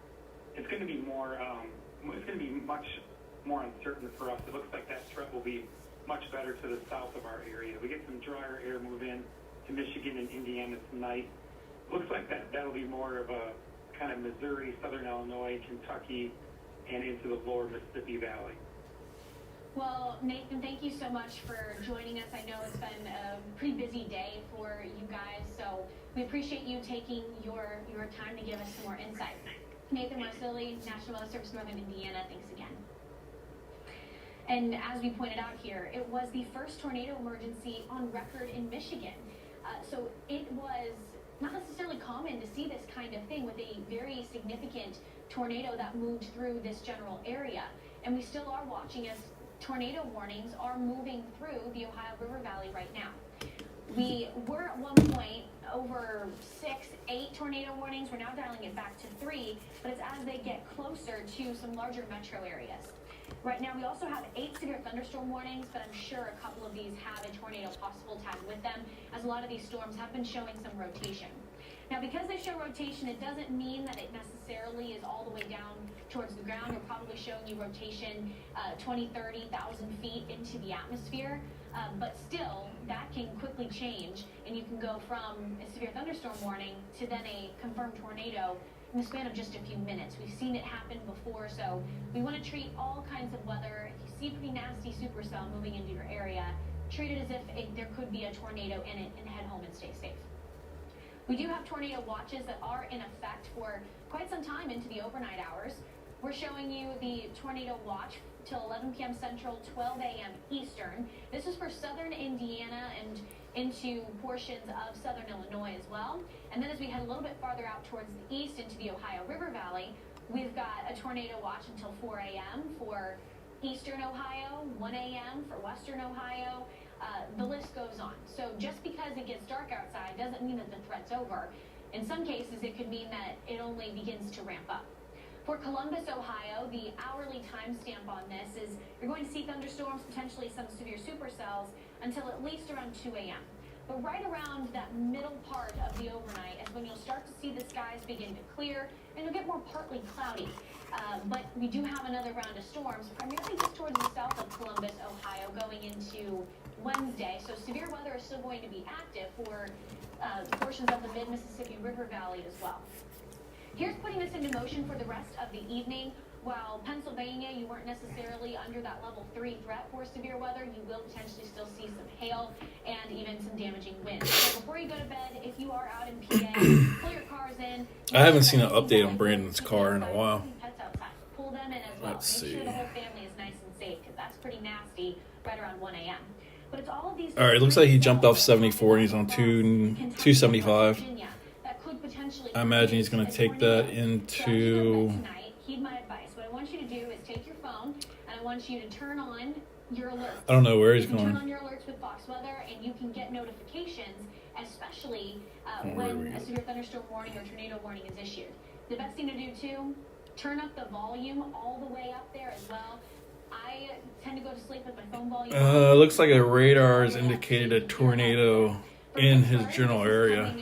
it's going to be more, it's going to be much more uncertain for us. It looks like that threat will be much better to the south of our area. We get some drier air move in to Michigan and Indiana tonight. Looks like that'll be more of a kind of Missouri, southern Illinois, Kentucky, and into the lower Mississippi Valley. Well, Nathan, thank you so much for joining us. I know it's been a pretty busy day for you guys, so we appreciate you taking your time to give us some more insight. Nathan Marsili, National Weather Service, Northern Indiana, thanks again. And as we pointed out here, it was the first tornado emergency on record in Michigan. So it was not necessarily common to see this kind of thing with a very significant tornado that moved through this general area. And we still are watching as tornado warnings are moving through the Ohio River Valley right now. We were at one point over 6, 8 tornado warnings. We're now dialing it back to 3, but it's as they get closer to some larger metro areas. Right now, we also have 8 severe thunderstorm warnings, but I'm sure a couple of these have a tornado possible tagged with them, as a lot of these storms have been showing some rotation. Now, because they show rotation, it doesn't mean that it necessarily is all the way down towards the ground. They're probably showing you rotation 20, 30,000 feet into the atmosphere. But still, that can quickly change, and you can go from a severe thunderstorm warning to then a confirmed tornado in the span of just a few minutes. We've seen it happen before, so we want to treat all kinds of weather. If you see a pretty nasty supercell moving into your area, treat it as if there could be a tornado in it and head home and stay safe. We do have tornado watches that are in effect for quite some time into the overnight hours. We're showing you the tornado watch till 11 p.m. Central, 12 a.m. Eastern. This is for southern Indiana and into portions of southern Illinois as well. And then as we head a little bit farther out towards the east into the Ohio River Valley, we've got a tornado watch until 4 a.m. for eastern Ohio, 1 a.m. for western Ohio. The list goes on. So just because it gets dark outside doesn't mean that the threat's over. In some cases, it could mean that it only begins to ramp up. For Columbus, Ohio, the hourly timestamp on this is you're going to see thunderstorms, potentially some severe supercells, until at least around 2 a.m. But right around that middle part of the overnight is when you'll start to see the skies begin to clear, and you'll get more partly cloudy. But we do have another round of storms, primarily just towards the south of Columbus, Ohio, going into Wednesday. So severe weather is still going to be active for portions of the mid-Mississippi River Valley as well. Here's putting this into motion for the rest of the evening. While Pennsylvania, you weren't necessarily under that level 3 threat for severe weather, you will potentially still see some hail and even some damaging winds. So before you go to bed, if you are out in PA, pull your cars in. I haven't seen an update on Brandon's car in a while. Pets outside. Pull them in as well. Let's Make see. sure the whole family is nice and safe, because that's pretty nasty right around 1 a.m. But it's all of these. All right, it looks like he jumped off 74 and he's on 275. I imagine he's going to take that into. Heed my advice. What I want you to do is take your phone and I want you to turn on your alerts. I don't know where he's You can turn going. on your alerts with Fox Weather, and you can get notifications, especially Where when we a go. severe thunderstorm warning or tornado warning is issued. The best thing to do too, turn up the volume all the way up there as well. I tend to go to sleep with my phone volume. Looks like a radar has indicated a tornado in his general area.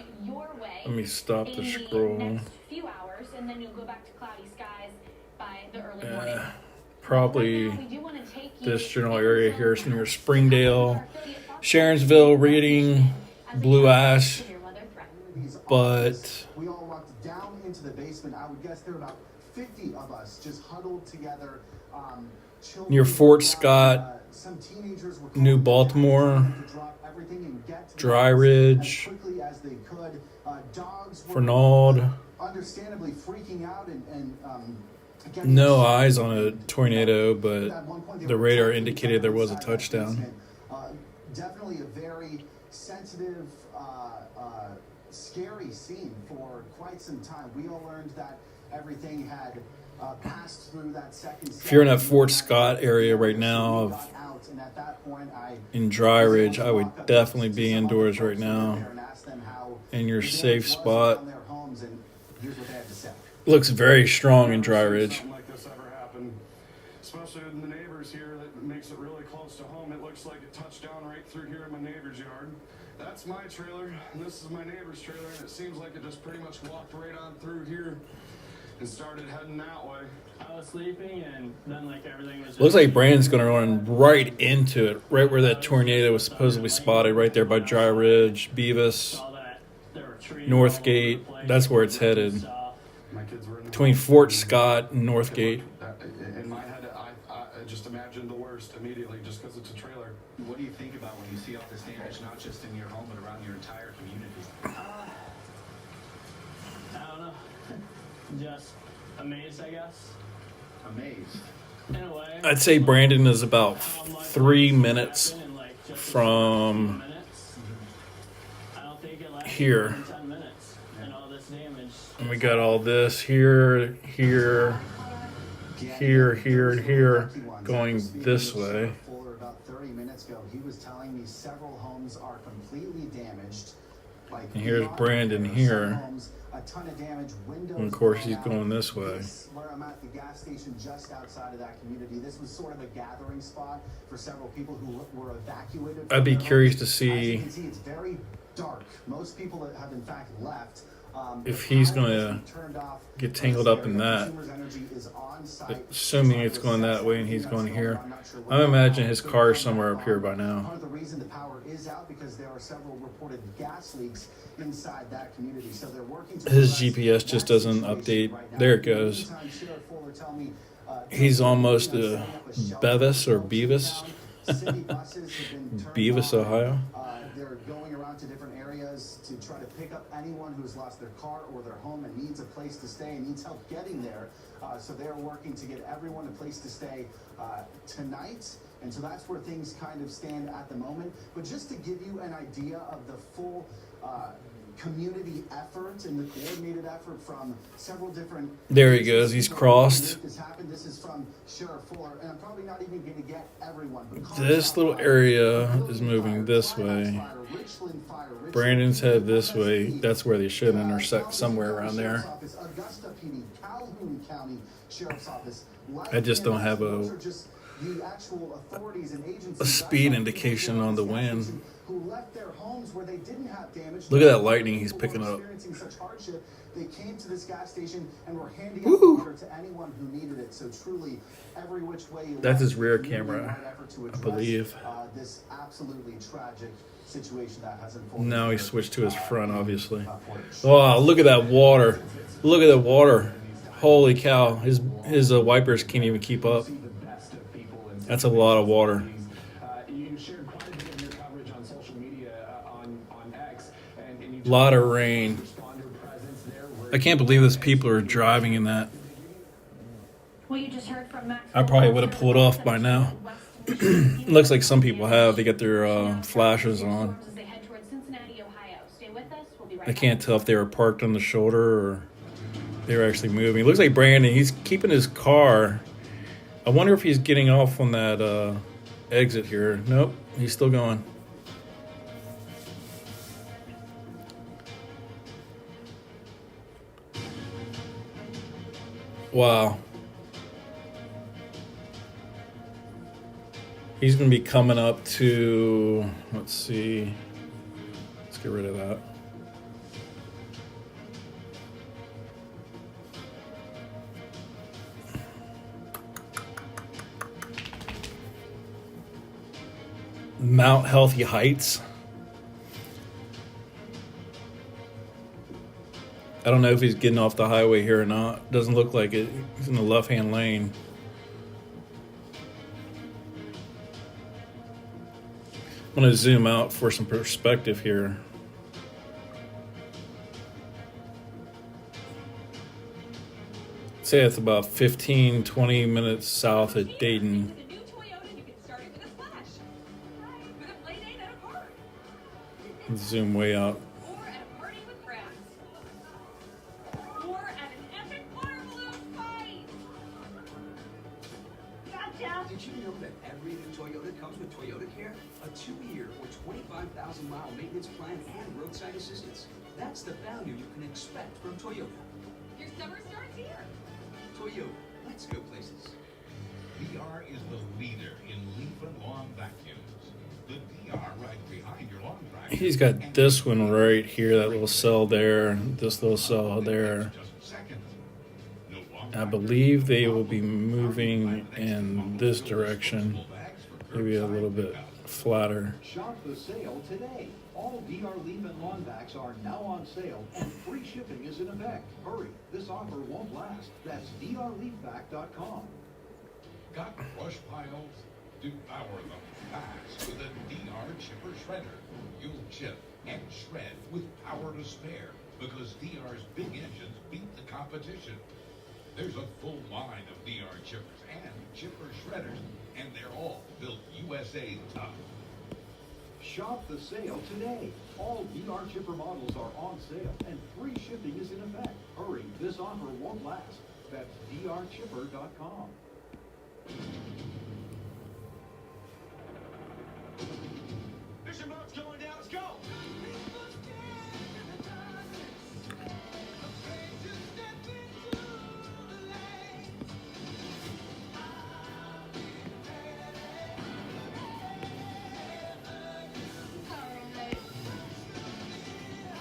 Let me stop the scroll. Next few hours, and then you'll go back to cloudy skies by the early morning. Probably Right now, we do want to take you this general into area some here is near Springdale, our affiliate Fox Sharonsville, Reading, as a Blue Ash, severe weather threat. but we all walked down into the basement. I would guess there were about 50 of us just huddled together. Children, Near Fort Scott, some teenagers were New calling Baltimore, to drop everything and get to the Dry house Ridge, as quickly as they could. Dogs were Fernald. understandably freaking out and getting No upset. eyes on a tornado, but At one point, they the were radar attacking indicated there was a inside that touchdown. basement. Definitely a very sensitive, scary scene for quite some time. We all learned that everything had passed through that second. If you're in that Fort Scott area right now in Dry Ridge, I would definitely be indoors right now in your safe spot. Looks very strong in Dry Ridge. Something like this ever happened, especially especially with the neighbors here, that makes it really close to home. It looks like it touched down right through here in my neighbor's yard. That's my trailer, and this is my neighbor's trailer, and it seems like it just pretty much walked right on through here and started heading that way. I was sleeping, and then like everything was. Looks like Brandon's going to run right into it, right where that tornado was supposedly spotted, right there by Dry Ridge, Beavis, Northgate. That's where it's headed. My kids were in the Between Fort Scott and Northgate. In my head, I just imagined the worst immediately just because it's a trailer. What do you think about when you see all this damage, not just in your home, but around your entire community? I don't know. Just amazed, I guess. Amazed. In a way. I'd say Brandon is about Like, 3 minutes in, like, just from minutes. I don't think it lasted here. more than 10 minutes, and all this damage. And we got all this here, here, here, here, and here, going this way. Fuller about 30 minutes ago, he was telling me several homes are completely damaged. Like, And here's beyond Brandon repair. here. Some homes, a ton of damage, windows And of course blown he's out. going this way. Where I'm at the gas station just outside of that community. This was sort of a gathering spot for several people who were evacuated. I'd from be their curious homes. to As you see can see, it's very dark. Most people have in fact left. if The he's power gonna has been turned off. get tangled up in that. Consumers Energy is on site. Assuming it's going that way and he's going here. I imagine his car is somewhere up here by now. Part of the reason the power is out because there are several reported gas leaks inside that community. So they're working to His address GPS just that doesn't situation update. right now. There it In the goes. meantime, Sheriff Fuller told me, He's almost setting to up a shelter Bevis or for Beavis. folks in town. City buses have been turned Beavis, on. Ohio. They're going around to different areas to try to pick up anyone who's lost their car or their home and needs a place to stay and needs help getting there. So they're working to get everyone a place to stay tonight. And so that's where things kind of stand at the moment. But just to give you an idea of the full community effort and the coordinated effort from several different. There he goes. He's crossed. This happened. This is from Sheriff Fuller, and I'm probably not even going to get everyone. But This little area is moving this way. Brandon's head this way. That's where they should intersect, somewhere around there. Augusta PD, Calhoun County Sheriff's Office. I just don't have Those are just the actual authorities and agencies. a speed indication on the wind. Who left their homes where they didn't have damage. Look at that lightning he's picking up. Experiencing such hardship, they came to this gas station and were handing Woo! out water to anyone who needed it. So truly, every which way you That's look, his rear the community camera, made effort to I address, believe. This absolutely tragic situation that has unfolded. Now he here, switched to his front, obviously. Portage. Wow, look at that water. Look at that water. Holy cow. His wipers can't even keep up. That's a lot of water. You shared quite a bit of your coverage on social media on X, and you A lot of rain. responder presence there. I can't believe those people are driving in that. Well, you just heard from Max. I probably would have pulled off by now. Looks like some people have. They got their flashes on. As they head towards Cincinnati, Ohio. Stay with us. We'll be right I back. can't tell if they were parked on the shoulder or they were actually moving. It looks like Brandon, he's keeping his car. I wonder if he's getting off on that exit here. Nope, he's still going. Wow. He's going to be coming up to, let's see. Let's get rid of that. Mount Healthy Heights. I don't know if he's getting off the highway here or not. Doesn't look like it. He's in the left-hand lane. I'm going to zoom out for some perspective here. Say it's about 15, 20 minutes south of Dayton. With a new Toyota, you can start it with a splash. With a play date at a park. Zoom way out. Or at a party with friends. Or at an epic water balloon fight. Gotcha! Did you know that every new Toyota comes with Toyota Care? A 2-year or 25,000-mile maintenance plan and roadside assistance. That's the value you can expect from Toyota. Your summer starts here. Toyota, let's go places. DR is the leader in leaf and lawn vacuums. The DR right behind your lawn vacuum. He's got this one right here, that little cell there, this little cell there. I believe they will be moving in this direction, maybe a little bit flatter. Shop the sale today. All DR leaf and lawn vacs are now on sale, and free shipping is in effect. Hurry, this offer won't last. That's drleafvac.com. Got brush piles? Devour them fast with a DR chipper shredder. You'll chip and shred with power to spare because DR's big engines beat the competition. There's a full line of DR chippers and chipper shredders, and they're all built USA tough. Shop the sale today. All DR chipper models are on sale, and free shipping is in effect. Hurry, this offer won't last. That's drchipper.com. Fishing boat's going down. Let's go.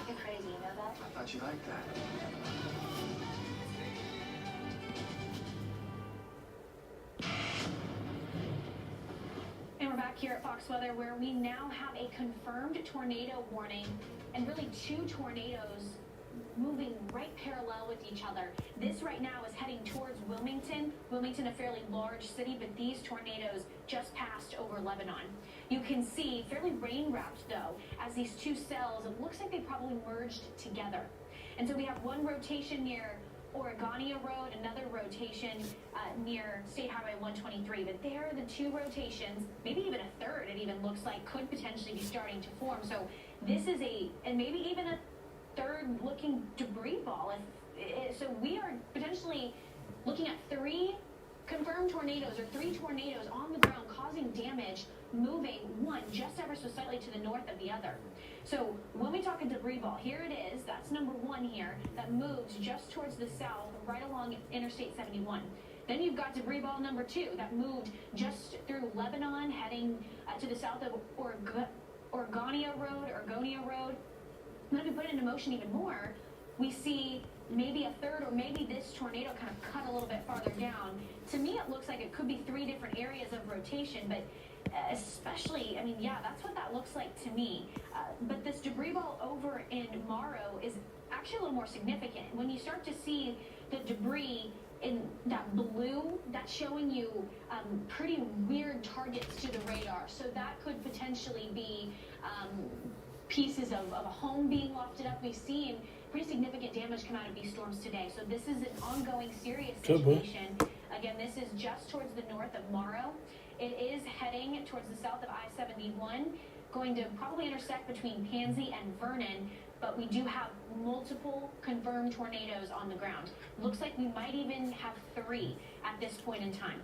You're crazy, you know that? I thought you liked that. And we're back here at Fox Weather, where we now have a confirmed tornado warning, and really two tornadoes moving right parallel with each other. This right now is heading towards Wilmington. Wilmington, a fairly large city, but these tornadoes just passed over Lebanon. You can see, fairly rain-wrapped though, as these two cells, it looks like they probably merged together. And so we have one rotation near Oregania Road, another rotation near State Highway 123. But there are the two rotations, maybe even a third, it even looks like, could potentially be starting to form. So this is and maybe even a third looking debris ball. So we are potentially looking at three confirmed tornadoes, or three tornadoes on the ground causing damage, moving one just ever so slightly to the north of the other. So when we talk a debris ball, here it is, that's number one here, that moves just towards the south, right along Interstate 71. Then you've got debris ball number two that moved just through Lebanon, heading to the south of Oregania Road. And then if we put it into motion even more, we see maybe a third, or maybe this tornado kind of cut a little bit farther down. To me, it looks like it could be three different areas of rotation, but especially, I mean, yeah, that's what that looks like to me. But this debris ball over in Morrow is actually a little more significant. When you start to see the debris in that blue, that's showing you pretty weird targets to the radar. So that could potentially be pieces of a home being lofted up. We've seen pretty significant damage come out of these storms today. So this is an ongoing serious situation. Again, this is just towards the north of Morrow. It is heading towards the south of I-71, going to probably intersect between Pansy and Vernon, but we do have multiple confirmed tornadoes on the ground. Looks like we might even have three at this point in time.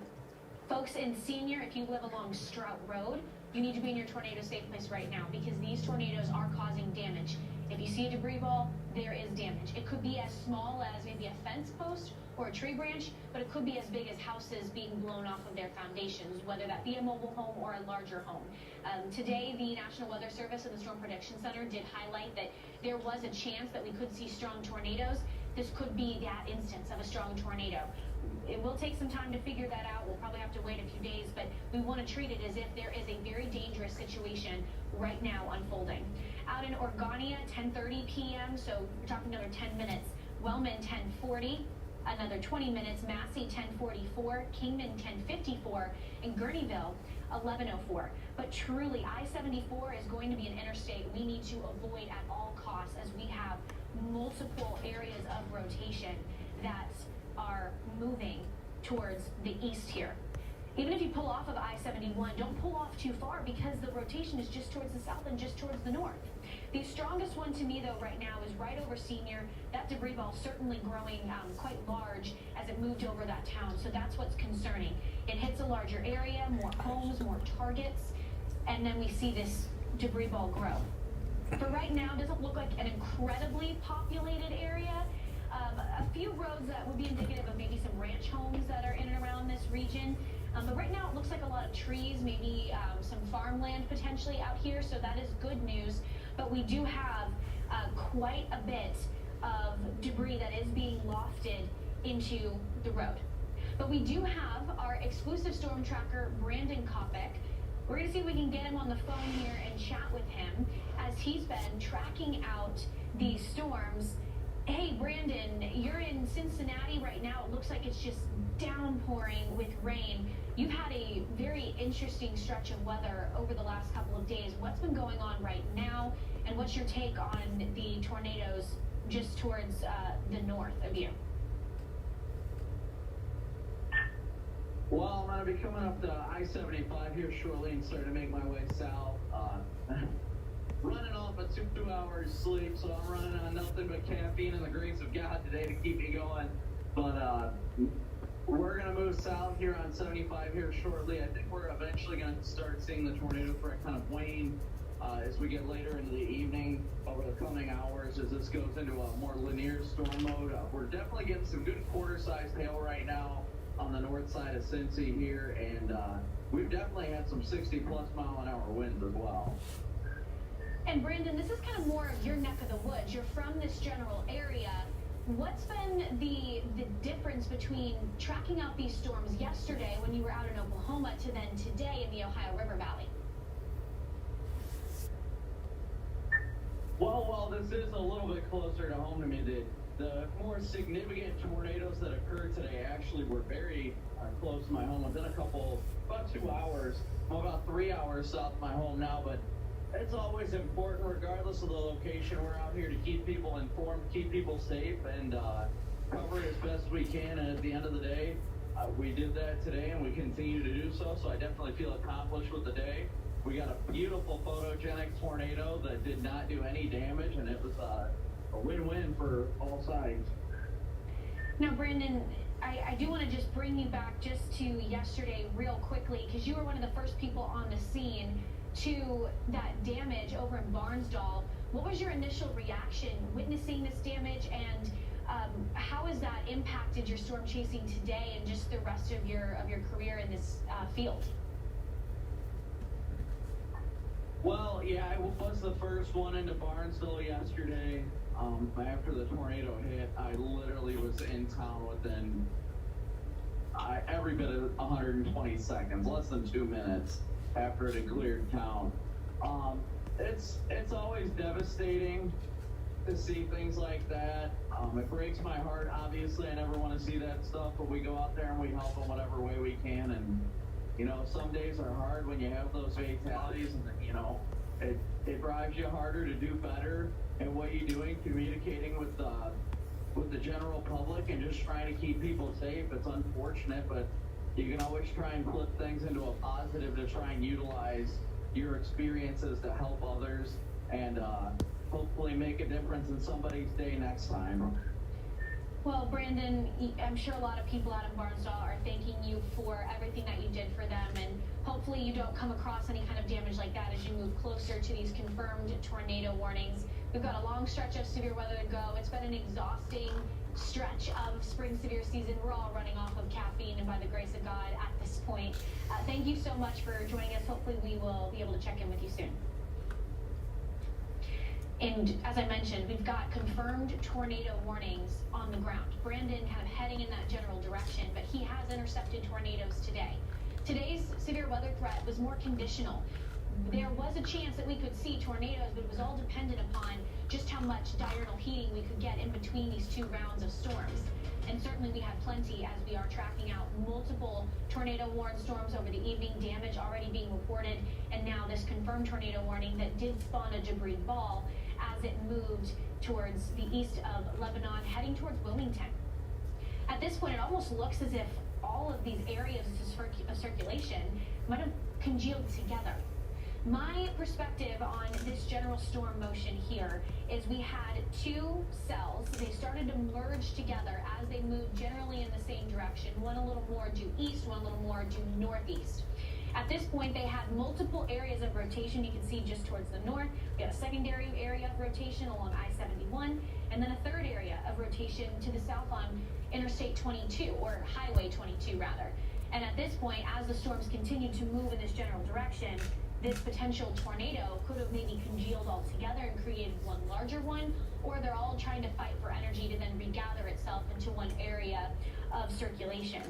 Folks in Senior, if you live along Strout Road, you need to be in your tornado safe place right now, because these tornadoes are causing damage. If you see a debris ball, there is damage. It could be as small as maybe a fence post or a tree branch, but it could be as big as houses being blown off of their foundations, whether that be a mobile home or a larger home. Today, the National Weather Service and the Storm Prediction Center did highlight that there was a chance that we could see strong tornadoes. This could be that instance of a strong tornado. It will take some time to figure that out. We'll probably have to wait a few days, but we want to treat it as if there is a very dangerous situation right now unfolding. Out in Oregania, 10:30 p.m., so we're talking another 10 minutes. Wellman, 10:40, another 20 minutes. Massey, 10:44, Kingman, 10:54, and Gurneyville, 11:04. But truly, I-74 is going to be an interstate we need to avoid at all costs, as we have multiple areas of rotation that are moving towards the east here. Even if you pull off of I-71, don't pull off too far, because the rotation is just towards the south and just towards the north. The strongest one to me, though, right now is right over Senior. That debris ball certainly growing quite large as it moved over that town, so that's what's concerning. It hits a larger area, more homes, more targets, and then we see this debris ball grow. But right now, it doesn't look like an incredibly populated area. A few roads that would be indicative of maybe some ranch homes that are in and around this region. But right now it looks like a lot of trees, maybe some farmland potentially out here, so that is good news. But we do have quite a bit of debris that is being lofted into the road. But we do have our exclusive storm tracker, Brandon Kopic. We're going to see if we can get him on the phone here and chat with him as he's been tracking out these storms. Hey, Brandon, you're in Cincinnati right now. It looks like it's just downpouring with rain. You've had a very interesting stretch of weather over the last couple of days. What's been going on right now, and what's your take on the tornadoes just towards the north of you? Well, I'm going to be coming up to I-75 here shortly and starting to make my way south. Running off a 2 hours sleep, so I'm running on nothing but caffeine and the grace of God today to keep me going. But we're going to move south here on 75 here shortly. I think we're eventually going to start seeing the tornado threat kind of wane as we get later into the evening over the coming hours as this goes into a more linear storm mode. We're definitely getting some good quarter-sized hail right now on the north side of Cincy here, and we've definitely had some 60-plus mile-an-hour winds as well. And Brandon, this is kind of more of your neck of the woods. You're from this general area. What's been the difference between tracking out these storms yesterday when you were out in Oklahoma to then today in the Ohio River Valley? Well, while this is a little bit closer to home to me, the more significant tornadoes that occurred today actually were very close to my home. Within about 2 hours. I'm about 3 hours south of my home now, but it's always important, regardless of the location. We're out here to keep people informed, keep people safe, and cover it as best we can. And at the end of the day, we did that today, and we continue to do so. So I definitely feel accomplished with the day. We got a beautiful photogenic tornado that did not do any damage, and it was a win-win for all sides. Now, Brandon, I do want to just bring you back just to yesterday real quickly, because you were one of the first people on the scene to that damage over in Barnsdall. What was your initial reaction witnessing this damage, and how has that impacted your storm chasing today and just the rest of your career in this field? Well, yeah, I was the first one into Barnesville yesterday. After the tornado hit, I literally was in town within every bit of 120 seconds, less than 2 minutes after it had cleared town. It's always devastating to see things like that. It breaks my heart. Obviously, I never want to see that stuff, but we go out there and we help in whatever way we can. And you know, some days are hard when you have those fatalities, and you know, it drives you harder to do better in what you're doing, communicating with the general public and just trying to keep people safe. It's unfortunate, but you can always try and flip things into a positive to try and utilize your experiences to help others and hopefully make a difference in somebody's day next time. Well, Brandon, I'm sure a lot of people out in Barnsdall are thanking you for everything that you did for them, and hopefully you don't come across any kind of damage like that as you move closer to these confirmed tornado warnings. We've got a long stretch of severe weather to go. It's been an exhausting stretch of spring severe season. We're all running off of caffeine, and by the grace of God at this point. Thank you so much for joining us. Hopefully we will be able to check in with you soon. And as I mentioned, we've got confirmed tornado warnings on the ground. Brandon kind of heading in that general direction, but he has intercepted tornadoes today. Today's severe weather threat was more conditional. There was a chance that we could see tornadoes, but it was all dependent upon just how much diurnal heating we could get in between these two rounds of storms. And certainly we had plenty as we are tracking out multiple tornado-warned storms over the evening, damage already being reported, and now this confirmed tornado warning that did spawn a debris ball as it moved towards the east of Lebanon, heading towards Wilmington. At this point, it almost looks as if all of these areas of circulation might have congealed together. My perspective on this general storm motion here is we had two cells. They started to merge together as they moved generally in the same direction, one a little more due east, one a little more due northeast. At this point, they had multiple areas of rotation. You can see just towards the north, we had a secondary area of rotation along I-71, and then a third area of rotation to the south on Interstate 22, or Highway 22 rather. And at this point, as the storms continue to move in this general direction, this potential tornado could have maybe congealed all together and created one larger one, or they're all trying to fight for energy to then regather itself into one area of circulation.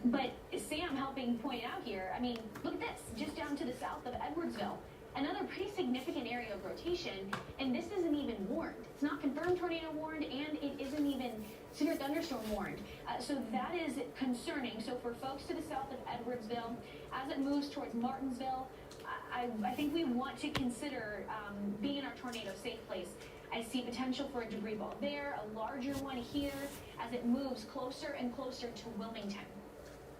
But Sam helping point out here, I mean, look at this, just down to the south of Edwardsville, another pretty significant area of rotation, and this isn't even warned. It's not confirmed tornado warned, and it isn't even severe thunderstorm warned. So that is concerning. So for folks to the south of Edwardsville, as it moves towards Martinsville, I think we want to consider being in our tornado safe place. I see potential for a debris ball there, a larger one here, as it moves closer and closer to Wilmington.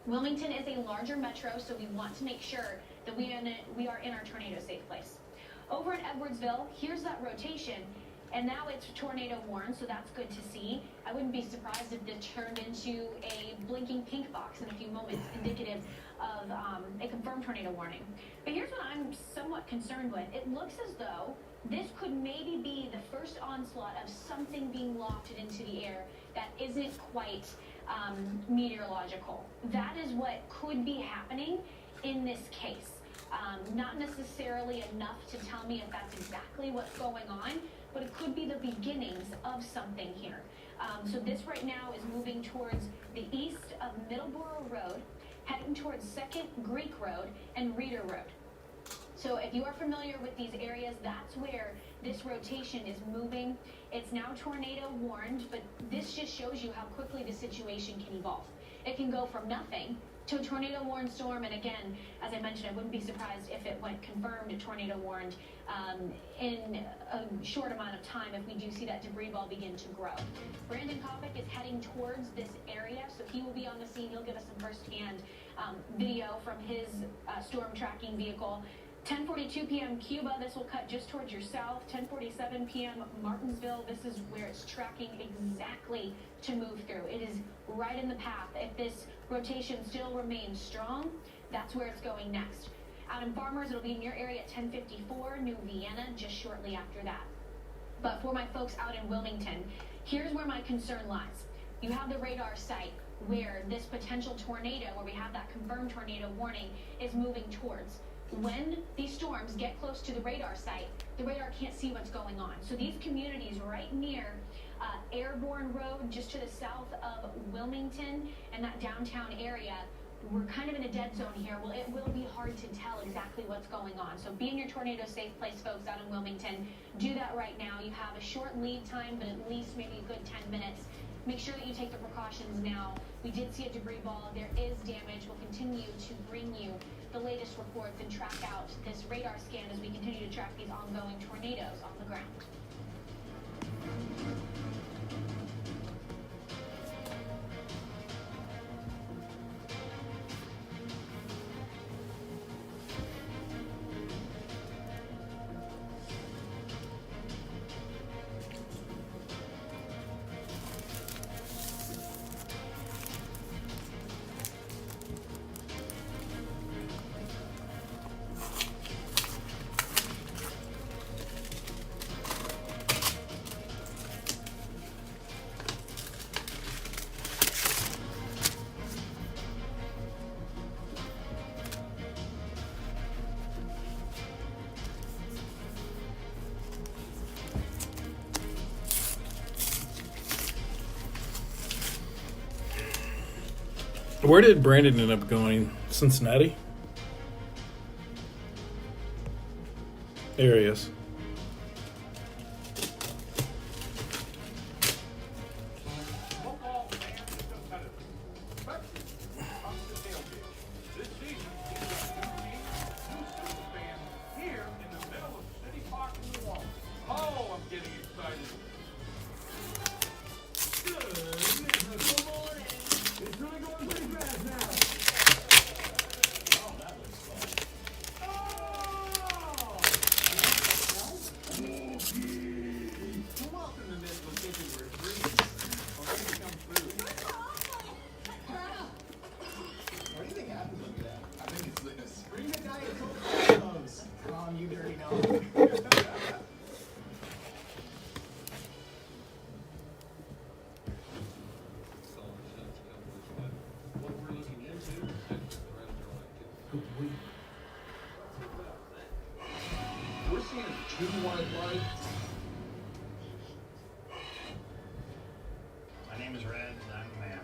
Wilmington is a larger metro, so we want to make sure that we are in our tornado safe place. Over in Edwardsville, here's that rotation, and now it's tornado warned, so that's good to see. I wouldn't be surprised if this turned into a blinking pink box in a few moments, indicative of a confirmed tornado warning. But here's what I'm somewhat concerned with. It looks as though this could maybe be the first onslaught of something being lofted into the air that isn't quite meteorological. That is what could be happening in this case. Not necessarily enough to tell me if that's exactly what's going on, but it could be the beginnings of something here. So this right now is moving towards the east of Middleborough Road, heading towards 2nd Greek Road and Reeder Road. So if you are familiar with these areas, that's where this rotation is moving. It's now tornado warned, but this just shows you how quickly the situation can evolve. It can go from nothing to a tornado warned storm, and again, as I mentioned, I wouldn't be surprised if it went confirmed a tornado warned in a short amount of time if we do see that debris ball begin to grow. Brandon Kopic is heading towards this area, so he will be on the scene. He'll give us some first-hand video from his storm tracking vehicle. 10:42 p.m. Cuba, this will cut just towards your south. 10:47 p.m. Martinsville, this is where it's tracking exactly to move through. It is right in the path. If this rotation still remains strong, that's where it's going next. Out in Farmers, it'll be in your area at 10:54, New Vienna just shortly after that. But for my folks out in Wilmington, here's where my concern lies. You have the radar site where this potential tornado, where we have that confirmed tornado warning, is moving towards. When these storms get close to the radar site, the radar can't see what's going on. So these communities right near Airborne Road, just to the south of Wilmington and that downtown area, we're kind of in a dead zone here. Well, it will be hard to tell exactly what's going on. So be in your tornado safe place, folks, out in Wilmington. Do that right now. You have a short lead time, but at least maybe a good 10 minutes. Make sure that you take the precautions now. We did see a debris ball. There is damage. We'll continue to bring you the latest reports and track out this radar scan as we continue to track these ongoing tornadoes on the ground. Where did Brandon end up going? Cincinnati? There he is. We're seeing 2 wanted lights. My name is Red, and I'm the man.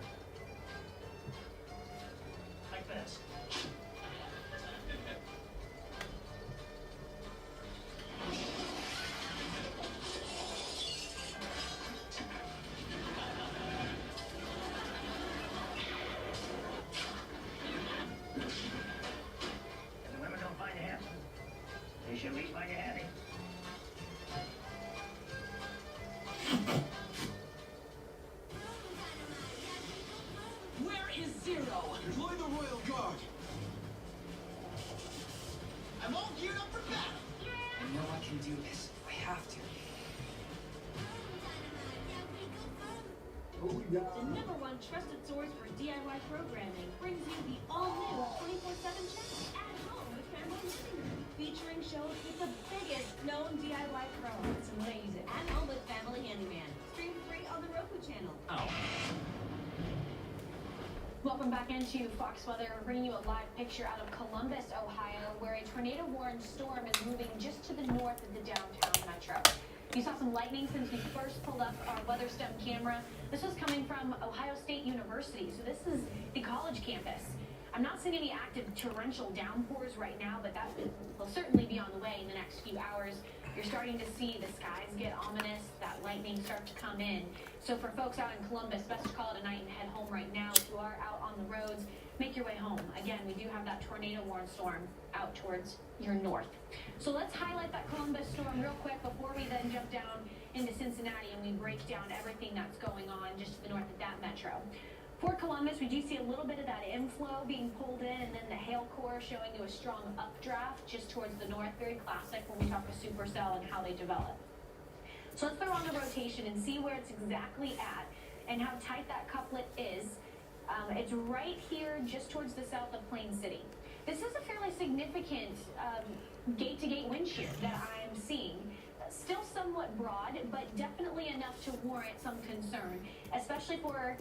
Like this. If the women don't find you handsome, they should at least find you handy. Where is Zero? Deploy the Royal Guard. I'm all geared up for battle. I know I can do this. I have to. The #1 trusted source for DIY programming brings you the all-new 24/7 channel at home with Family Living Room, featuring shows with the biggest known DIY pros. It's amazing. At home with Family Handyman. Stream free on the Roku channel. Welcome back into Fox Weather. We're bringing you a live picture out of Columbus, Ohio, where a tornado-warned storm is moving just to the north of the downtown metro. You saw some lightning since we first pulled up our WeatherStone camera. This was coming from Ohio State University, so this is the college campus. I'm not seeing any active torrential downpours right now, but that will certainly be on the way in the next few hours. You're starting to see the skies get ominous, that lightning start to come in. So for folks out in Columbus, best to call it a night and head home right now. If you are out on the roads, make your way home. Again, we do have that tornado-warned storm out towards your north. So let's highlight that Columbus storm real quick before we then jump down into Cincinnati and we break down everything that's going on just to the north of that metro. For Columbus, we do see a little bit of that inflow being pulled in, and then the hail core showing you a strong updraft just towards the north. Very classic when we talk to supercell and how they develop. So let's throw on the rotation and see where it's exactly at and how tight that couplet is. It's right here just towards the south of Plain City. This is a fairly significant gate-to-gate wind shear that I'm seeing. Still somewhat broad, but definitely enough to warrant some concern, especially for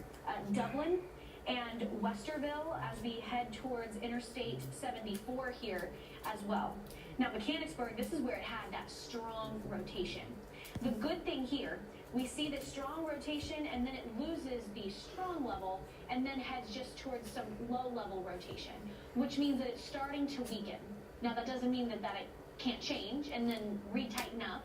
Dublin and Westerville as we head towards Interstate 74 here as well. Now, Mechanicsburg, this is where it had that strong rotation. The good thing here, we see the strong rotation and then it loses the strong level and then heads just towards some low level rotation, which means that it's starting to weaken. Now, that doesn't mean that it can't change and then retighten up.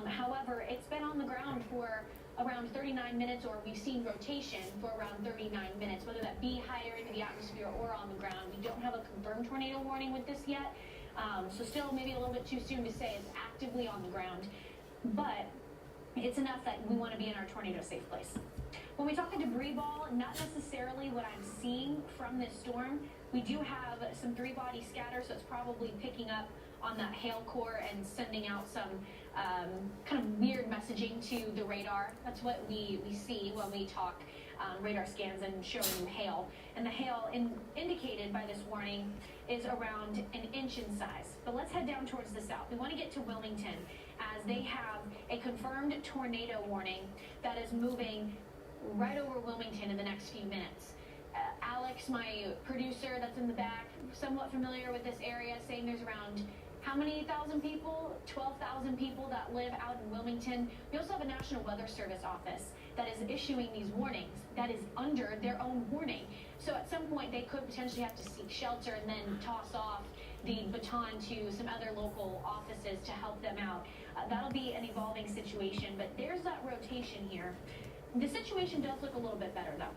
However, it's been on the ground for around 39 minutes, or we've seen rotation for around 39 minutes, whether that be higher into the atmosphere or on the ground. We don't have a confirmed tornado warning with this yet, so still maybe a little bit too soon to say it's actively on the ground, but it's enough that we want to be in our tornado safe place. When we talk a debris ball, not necessarily what I'm seeing from this storm. We do have some 3-body scatter, so it's probably picking up on that hail core and sending out some kind of weird messaging to the radar. That's what we see when we talk radar scans and showing you hail. And the hail indicated by this warning is around 1 inch in size. But let's head down towards the south. We want to get to Wilmington as they have a confirmed tornado warning that is moving right over Wilmington in the next few minutes. Alex, my producer that's in the back, somewhat familiar with this area, saying there's around how many thousand people? 12,000 people that live out in Wilmington. We also have a National Weather Service office that is issuing these warnings that is under their own warning. So at some point they could potentially have to seek shelter and then toss off the baton to some other local offices to help them out. That'll be an evolving situation, but there's that rotation here. The situation does look a little bit better though.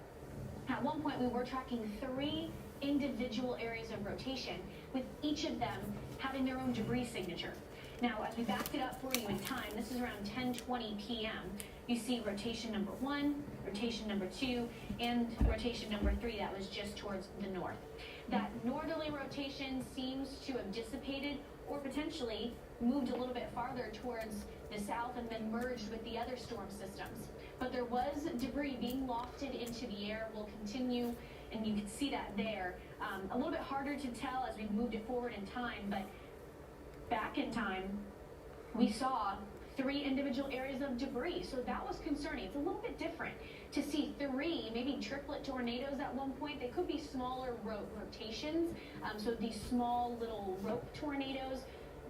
At one point we were tracking 3 individual areas of rotation, with each of them having their own debris signature. Now, as we backed it up for you in time, this is around 10:20 p.m. You see rotation number 1, rotation number 2, and rotation number 3 that was just towards the north. That northerly rotation seems to have dissipated or potentially moved a little bit farther towards the south and then merged with the other storm systems. But there was debris being lofted into the air. We'll continue, and you can see that there. A little bit harder to tell as we moved it forward in time, but back in time, we saw 3 individual areas of debris. So that was concerning. It's a little bit different to see 3, maybe triplet tornadoes at one point. They could be smaller rotations, so these small little rope tornadoes.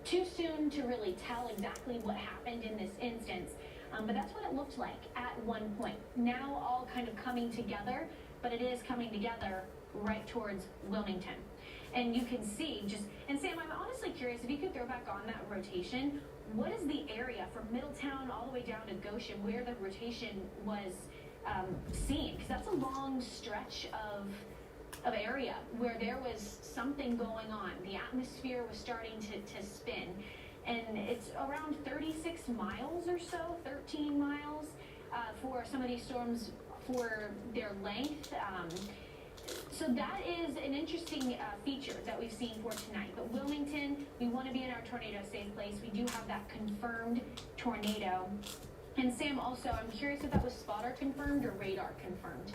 Too soon to really tell exactly what happened in this instance, but that's what it looked like at one point. Now all kind of coming together, but it is coming together right towards Wilmington. And you can see just, and Sam, I'm honestly curious if you could throw back on that rotation. What is the area from Middletown all the way down to Goshen where the rotation was seen? Because that's a long stretch of area where there was something going on. The atmosphere was starting to spin. And it's around 36 miles or so, 13 miles for some of these storms for their length. So that is an interesting feature that we've seen for tonight. But Wilmington, we want to be in our tornado safe place. We do have that confirmed tornado. And Sam, also, I'm curious if that was spotter confirmed or radar confirmed.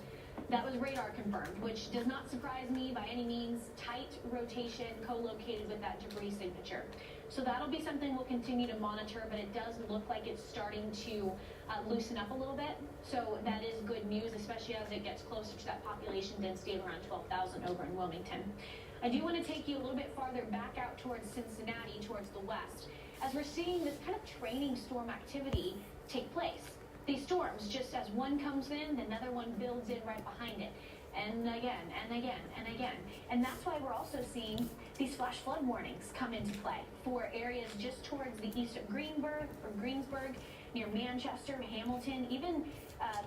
That was radar confirmed, which does not surprise me by any means. Tight rotation co-located with that debris signature. So that'll be something we'll continue to monitor, but it does look like it's starting to loosen up a little bit. So that is good news, especially as it gets closer to that population density of around 12,000 over in Wilmington. I do want to take you a little bit farther back out towards Cincinnati, towards the west, as we're seeing this kind of training storm activity take place. These storms, just as one comes in, another one builds in right behind it. And again, and again, and again. And that's why we're also seeing these flash flood warnings come into play for areas just towards the east of Greensburg, near Manchester, Hamilton, even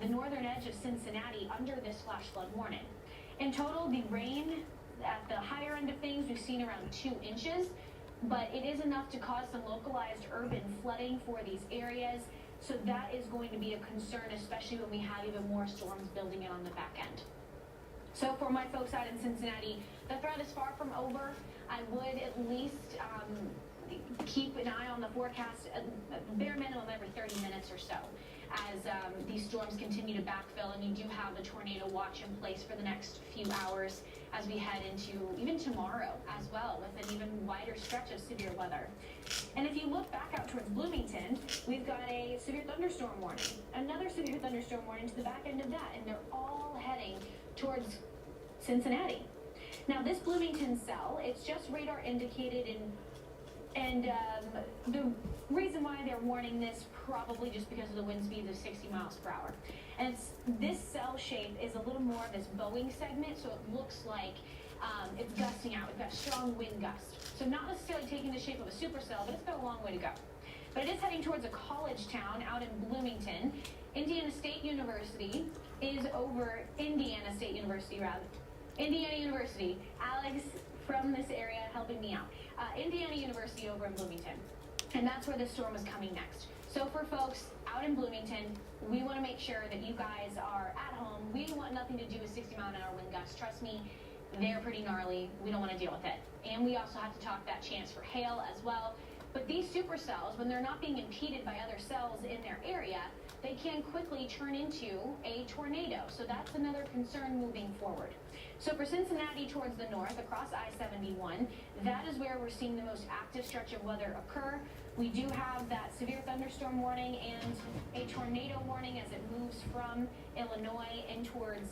the northern edge of Cincinnati under this flash flood warning. In total, the rain at the higher end of things, we've seen around 2 inches, but it is enough to cause some localized urban flooding for these areas. So that is going to be a concern, especially when we have even more storms building in on the back end. So for my folks out in Cincinnati, the threat is far from over. I would at least keep an eye on the forecast, bare minimum every 30 minutes or so, as these storms continue to backfill, and you do have a tornado watch in place for the next few hours as we head into even tomorrow as well, with an even wider stretch of severe weather. And if you look back out towards Bloomington, we've got a severe thunderstorm warning, another severe thunderstorm warning to the back end of that, and they're all heading towards Cincinnati. Now this Bloomington cell, it's just radar indicated, and the reason why they're warning this, probably just because of the wind speeds of 60 miles per hour. And this cell shape is a little more of this Boeing segment, so it looks like it's gusting out. We've got strong wind gust. So not necessarily taking the shape of a supercell, but it's got a long way to go. But it is heading towards a college town out in Bloomington. Indiana State University is over, Indiana University. Alex from this area helping me out. Indiana University over in Bloomington. And that's where this storm is coming next. So for folks out in Bloomington, we want to make sure that you guys are at home. We want nothing to do with 60-mile-an-hour wind gusts. Trust me, they're pretty gnarly. We don't want to deal with it. And we also have to talk that chance for hail as well. But these supercells, when they're not being impeded by other cells in their area, they can quickly turn into a tornado. So that's another concern moving forward. So for Cincinnati towards the north, across I-71, that is where we're seeing the most active stretch of weather occur. We do have that severe thunderstorm warning and a tornado warning as it moves from Illinois in towards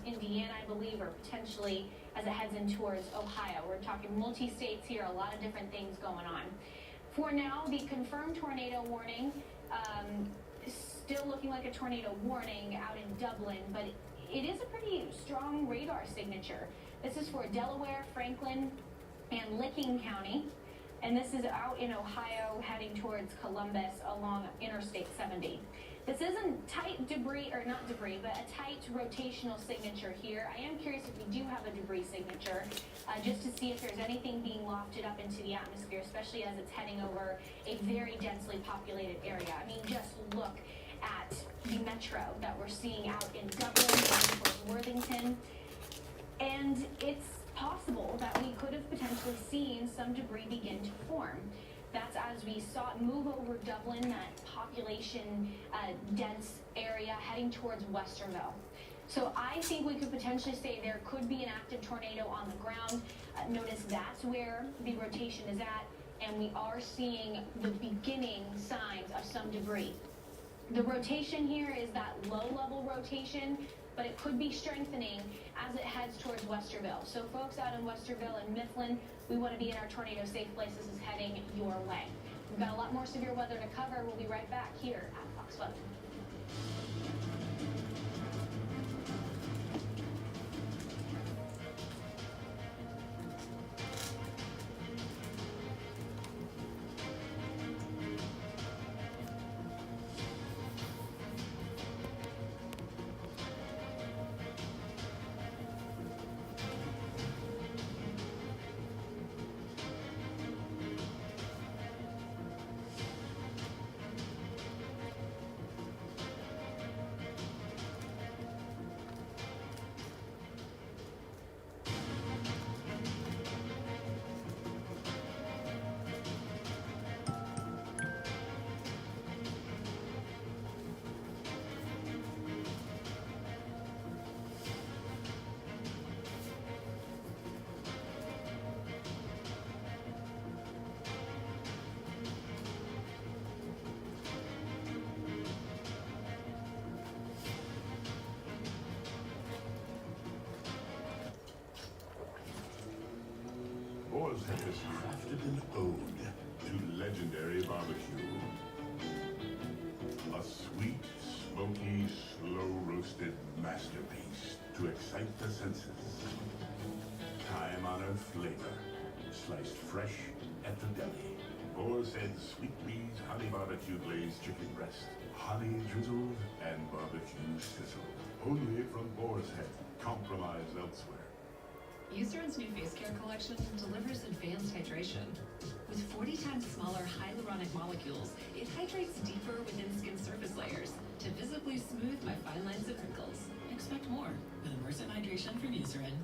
Indiana, I believe, or potentially as it heads in towards Ohio. We're talking multi-states here, a lot of different things going on. For now, the confirmed tornado warning is still looking like a tornado warning out in Dublin, but it is a pretty strong radar signature. This is for Delaware, Franklin, and Licking County. And this is out in Ohio heading towards Columbus along Interstate 70. This isn't tight debris, or not debris, but a tight rotational signature here. I am curious if we do have a debris signature, just to see if there's anything being lofted up into the atmosphere, especially as it's heading over a very densely populated area. I mean, just look at the metro that we're seeing out in Dublin, towards Worthington. And it's possible that we could have potentially seen some debris begin to form. That's as we saw it move over Dublin, that population dense area heading towards Westerville. So I think we could potentially say there could be an active tornado on the ground. Notice that's where the rotation is at. and we are seeing the beginning signs of some debris. The rotation here is that low-level rotation, but it could be strengthening as it heads towards Westerville. So folks out in Westerville and Mifflin, we want to be in our tornado-safe place. This is heading your way. We've got a lot more severe weather to cover. We'll be right back here at Fox Weather. Boar's Head has crafted an ode to legendary barbecue. A sweet, smoky, slow-roasted masterpiece to excite the senses. Time-honored flavor, sliced fresh at the deli. Boar's Head Sweet Breeze Honey Barbecue Glazed Chicken Breast. Honey drizzled and barbecue sizzled. Only from Boar's Head. Compromised elsewhere. Eucerin's new face care collection delivers advanced hydration. With 40 times smaller hyaluronic molecules, it hydrates deeper within skin surface layers to visibly smooth my fine lines and wrinkles. Expect more with immersive hydration from Eucerin.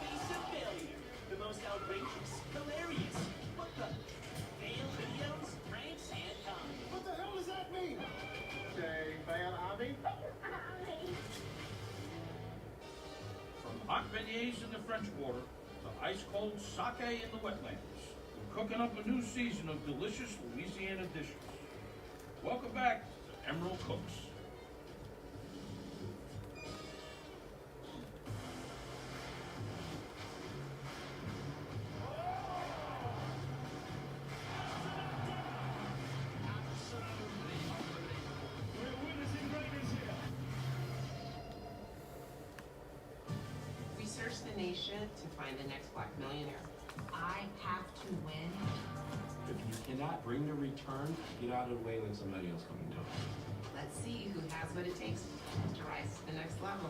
Face of failure. The most outrageous, hilarious. What the? Fail videos, pranks, and comedy. What the hell does that mean? Say, fail hobby? From hot beignets in the French Quarter to ice-cold sake in the wetlands, we're cooking up a new season of delicious Louisiana dishes. Welcome back to Emerald Cooks. We search the nation to find the next black millionaire. I have to win. If you cannot bring the return, get out of the way, let somebody else come and do it. Let's see who has what it takes to rise to the next level.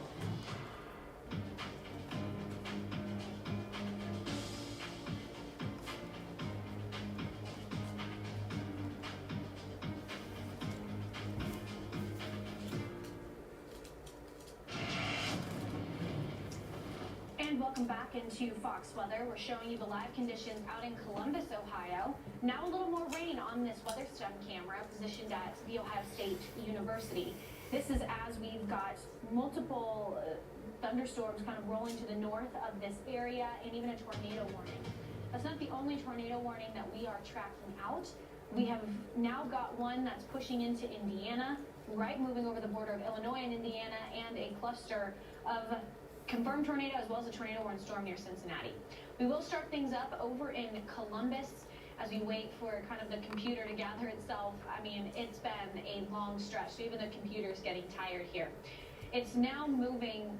And welcome back into Fox Weather. We're showing you the live conditions out in Columbus, Ohio. Now a little more rain on this WeatherStun camera positioned at The Ohio State University. This is as we've got multiple thunderstorms kind of rolling to the north of this area and even a tornado warning. That's not the only tornado warning that we are tracking out. We have now got one that's pushing into Indiana, right moving over the border of Illinois and Indiana, and a cluster of confirmed tornado as well as a tornado warning storm near Cincinnati. We will start things up over in Columbus as we wait for kind of the computer to gather itself. I mean, it's been a long stretch, so even the computer's getting tired here. It's now moving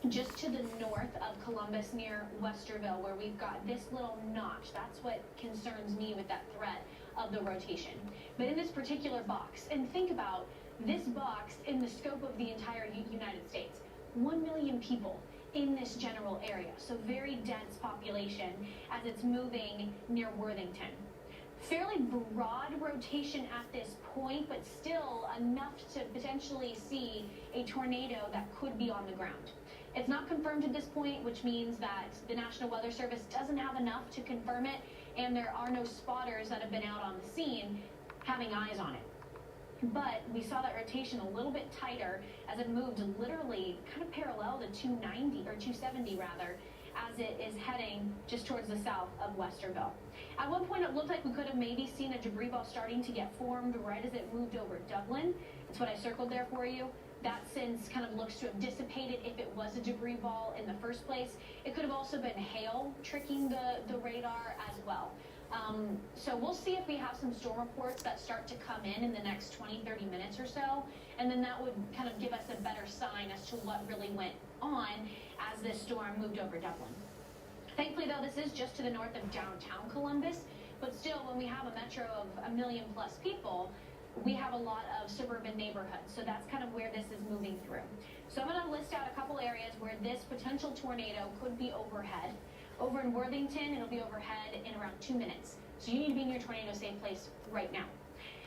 just to the north of Columbus near Westerville, where we've got this little notch. That's what concerns me with that threat of the rotation. But in this particular box, and think about this box in the scope of the entire United States. 1 million people in this general area, so very dense population as it's moving near Worthington. Fairly broad rotation at this point, but still enough to potentially see a tornado that could be on the ground. It's not confirmed at this point, which means that the National Weather Service doesn't have enough to confirm it, and there are no spotters that have been out on the scene having eyes on it. But we saw that rotation a little bit tighter as it moved literally kind of parallel to 290 or 270 rather, as as it is heading just towards the south of Westerville. At one point, it looked like we could have maybe seen a debris ball starting to get formed right as it moved over Dublin. That's what I circled there for you. That since kind of looks to have dissipated if it was a debris ball in the first place. It could have also been hail tricking the radar as well. So we'll see if we have some storm reports that start to come in the next 20-30 minutes or so, and then that would kind of give us a better sign as to what really went on as this storm moved over Dublin. Thankfully, though, this is just to the north of downtown Columbus, but still, when we have a metro of 1 million plus people, we have a lot of suburban neighborhoods, so that's kind of where this is moving through. So I'm going to list out a couple areas where this potential tornado could be overhead. Over in Worthington, it'll be overhead in around 2 minutes. So you need to be in your tornado safe place right now.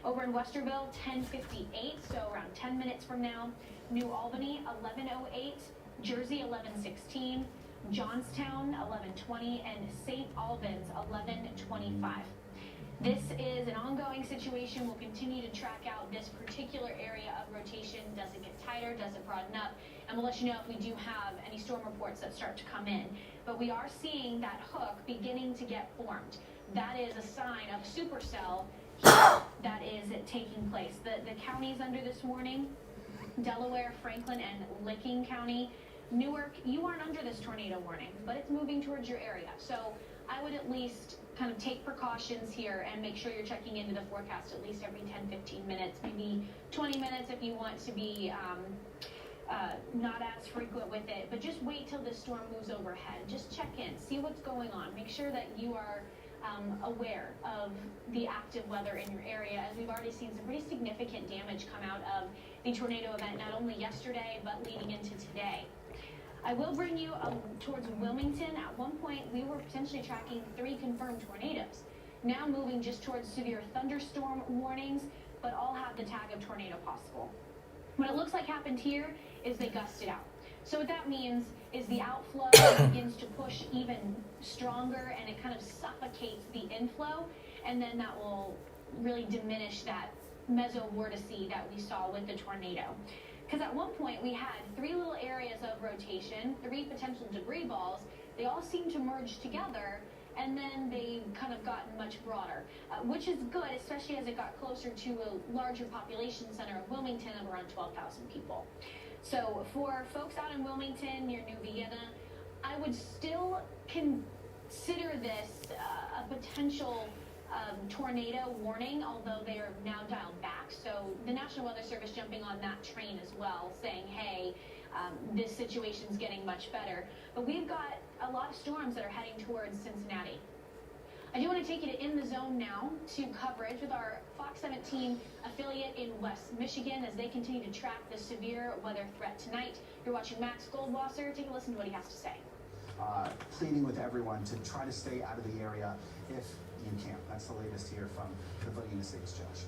Over in Westerville, 10:58, so around 10 minutes from now. New Albany, 11:08. Jersey, 11:16. Johnstown, 11:20. And St. Albans, 11:25. This is an ongoing situation. We'll continue to track out this particular area of rotation. Does it get tighter? Does it broaden up? And we'll let you know if we do have any storm reports that start to come in. But we are seeing that hook beginning to get formed. That is a sign of supercell that is taking place. The counties under this warning, Delaware, Franklin, and Licking County. Newark, you aren't under this tornado warning, but it's moving towards your area. So I would at least kind of take precautions here and make sure you're checking into the forecast at least every 10-15 minutes, maybe 20 minutes if you want to be not as frequent with it. But just wait till this storm moves overhead. Just check in, see what's going on. Make sure that you are aware of the active weather in your area, as we've already seen some pretty significant damage come out of the tornado event, not only yesterday, but leading into today. I will bring you towards Wilmington. At one point, we were potentially tracking 3 confirmed tornadoes. Now moving just towards severe thunderstorm warnings, but all have the tag of tornado possible. What it looks like happened here is they gusted out. So what that means is the outflow begins to push even stronger, and it kind of suffocates the inflow, and then that will really diminish that mesovortice that we saw with the tornado. Because at one point we had 3 little areas of rotation, 3 potential debris balls. They all seemed to merge together, and then they kind of gotten much broader, which is good, especially as it got closer to a larger population center of Wilmington of around 12,000 people. So for folks out in Wilmington near New Vienna, I would still consider this a potential tornado warning, although they are now dialed back. So the National Weather Service jumping on that train as well, saying, hey, this situation's getting much better. But we've got a lot of storms that are heading towards Cincinnati. I do want to take you to In the Zone now to coverage with our Fox 17 affiliate in West Michigan as they continue to track the severe weather threat tonight. You're watching Max Goldwasser. Take a listen to what he has to say. Pleading with everyone to try to stay out of the area if you can. That's the latest here from the Pavilion Estates, Josh.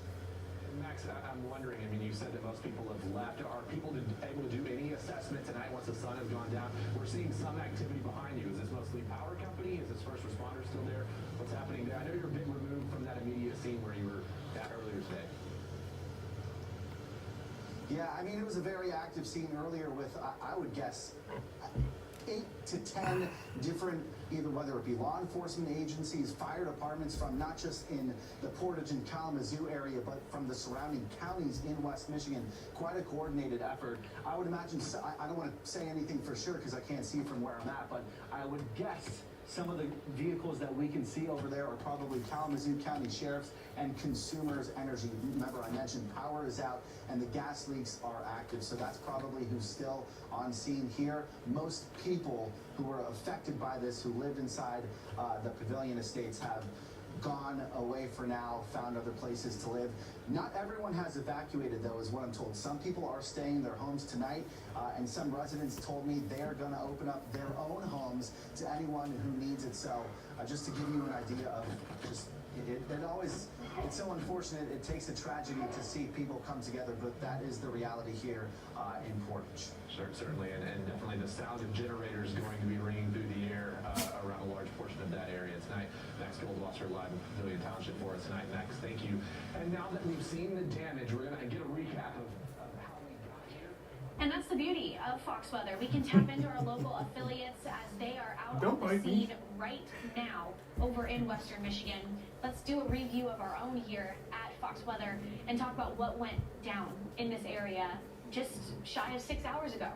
Max, I'm wondering, I mean, you said that most people have left. Are people able to do any assessment tonight once the sun has gone down? We're seeing some activity behind you. Is this mostly power company? Is this first responders still there? What's happening there? I know you're a bit removed from that immediate scene where you were at earlier today. Yeah, I mean, it was a very active scene earlier with, I would guess, 8 to 10 different, either whether it be law enforcement agencies, fire departments from not just in the Portage and Kalamazoo area, but from the surrounding counties in West Michigan. Quite a coordinated effort. I would imagine, I don't want to say anything for sure because I can't see from where I'm at, but I would guess some of the vehicles that we can see over there are probably Kalamazoo County Sheriff's and Consumers Energy. Remember, I mentioned power is out and the gas leaks are active, so that's probably who's still on scene here. Most people who were affected by this, who lived inside the Pavilion Estates, have gone away for now, found other places to live. Not everyone has evacuated, though, is what I'm told. Some people are staying in their homes tonight, and some residents told me they are going to open up their own homes to anyone who needs it. So just to give you an idea of just, it's so unfortunate. It takes a tragedy to see people come together, but that is the reality here in Portage. Certainly, and definitely the sound of generators going to be ringing through the air around a large portion of that area tonight. Max Goldwasser live in Pavilion Township for us tonight. Max, thank you. And now that we've seen the damage, we're going to get a recap of how we got here. And that's the beauty of Fox Weather. We can tap into our local affiliates as they are out Don't on the bite me. scene right now over in Western Michigan. Let's do a review of our own here at Fox Weather and talk about what went down in this area just shy of 6 hours ago.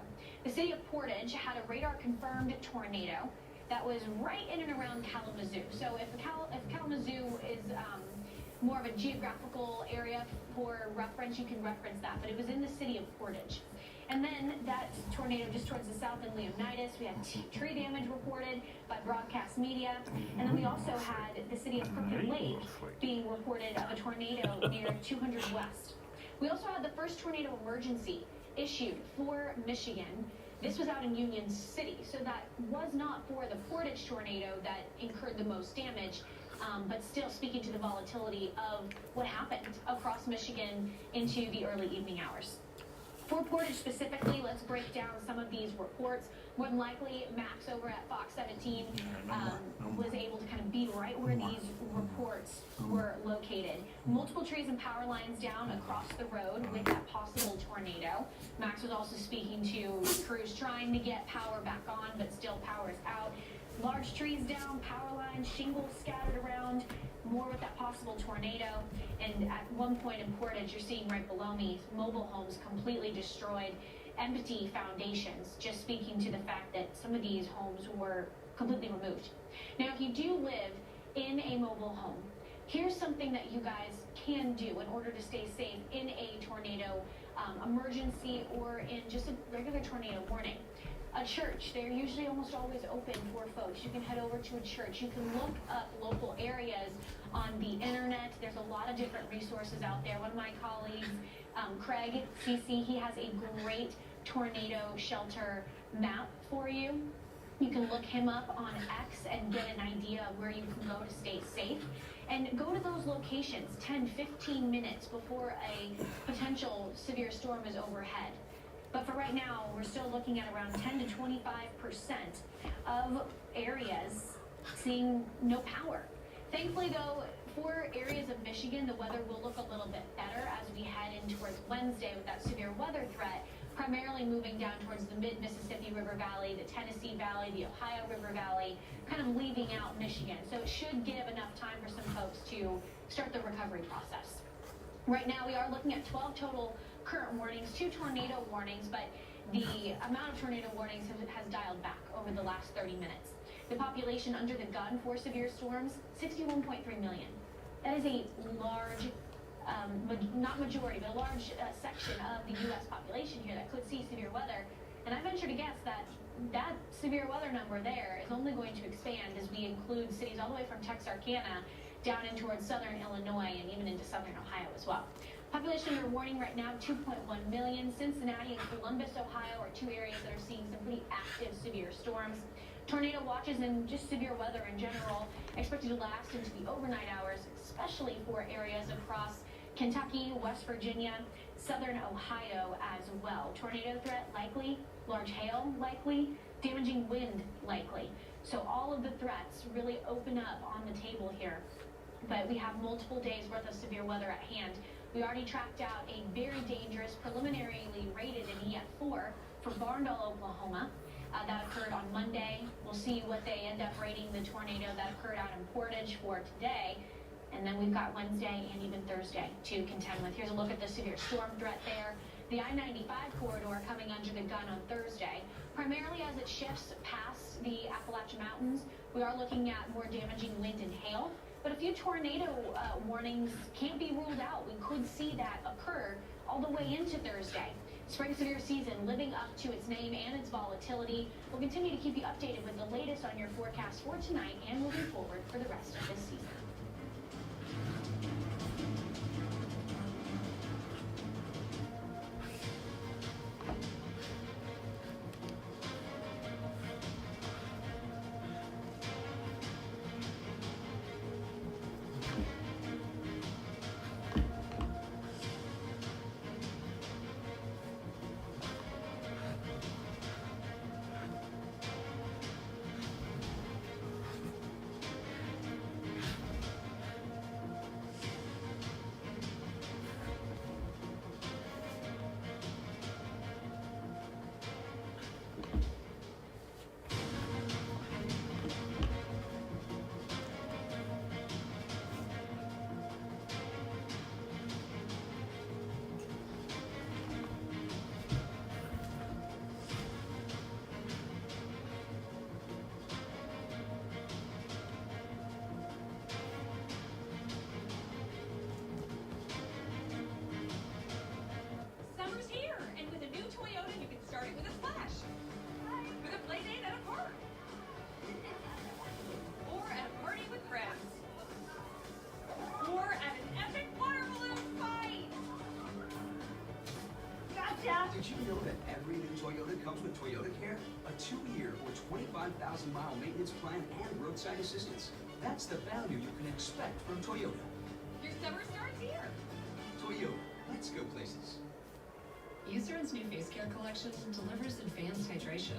The city of Portage had a radar-confirmed tornado that was right in and around Kalamazoo. So if Kalamazoo is more of a geographical area for reference, you can reference that. But it was in the city of Portage. And then that tornado just towards the south in Leonidas, we had tree damage reported by broadcast media. And then we also had the city of Crooked Lake being reported of a tornado near 200 West. We also had the first tornado emergency issued for Michigan. This was out in Union City, so that was not for the Portage tornado that incurred the most damage, but still speaking to the volatility of what happened across Michigan into the early evening hours. For Portage specifically, let's break down some of these reports. More than likely, Max over at Fox 17 was able to kind of be right where these reports were located. Multiple trees and power lines down across the road with that possible tornado. Max was also speaking to crews trying to get power back on, but still power is out. Large trees down, power lines, shingles scattered around, more with that possible tornado. And at one point in Portage, you're seeing right below me, mobile homes completely destroyed, empty foundations, just speaking to the fact that some of these homes were completely removed. Now, if you do live in a mobile home, here's something that you guys can do in order to stay safe in a tornado emergency or in just a regular tornado warning. A church, they're usually almost always open for folks. You can head over to a church. You can look up local areas on the internet. There's a lot of different resources out there. One of my colleagues, Craig CC, he has a great tornado shelter map for you. You can look him up on X and get an idea of where you can go to stay safe. And go to those locations 10, 15 minutes before a potential severe storm is overhead. But for right now, we're still looking at around 10 to 25% of areas seeing no power. Thankfully, though, for areas of Michigan, the weather will look a little bit better as we head in towards Wednesday with that severe weather threat, primarily moving down towards the mid-Mississippi River Valley, the Tennessee Valley, the Ohio River Valley, kind of leaving out Michigan. So it should give enough time for some folks to start the recovery process. Right now, we are looking at 12 total current warnings, 2 tornado warnings, but the amount of tornado warnings has dialed back over the last 30 minutes. The population under the gun for severe storms, 61.3 million. That is a large, not majority, but a large section of the U.S. population here that could see severe weather. And I venture to guess that that severe weather number there is only going to expand as we include cities all the way from Texarkana down in towards southern Illinois and even into southern Ohio as well. Population under warning right now, 2.1 million. Cincinnati and Columbus, Ohio are 2 areas that are seeing some pretty active severe storms. Tornado watches and just severe weather in general expected to last into the overnight hours, especially for areas across Kentucky, West Virginia, southern Ohio as well. Tornado threat likely, large hail likely, damaging wind likely. So all of the threats really open up on the table here. But we have multiple days worth of severe weather at hand. We already tracked out a very dangerous, preliminarily rated an EF4 for Barndall, Oklahoma. That occurred on Monday. We'll see what they end up rating the tornado that occurred out in Portage for today. And then we've got Wednesday and even Thursday to contend with. Here's a look at the severe storm threat there. The I-95 corridor coming under the gun on Thursday. Primarily as it shifts past the Appalachian Mountains, we are looking at more damaging wind and hail. But a few tornado warnings can't be ruled out. We could see that occur all the way into Thursday. Spring severe season living up to its name and its volatility. We'll continue to keep you updated with the latest on your forecast for tonight and moving forward for the rest of this season. comes with Toyota Care, a 2-year or 25,000-mile maintenance plan and roadside assistance. That's the value you can expect from Toyota. Your summer starts here. Toyota, let's go places. Eucerin's new face care collection delivers advanced hydration.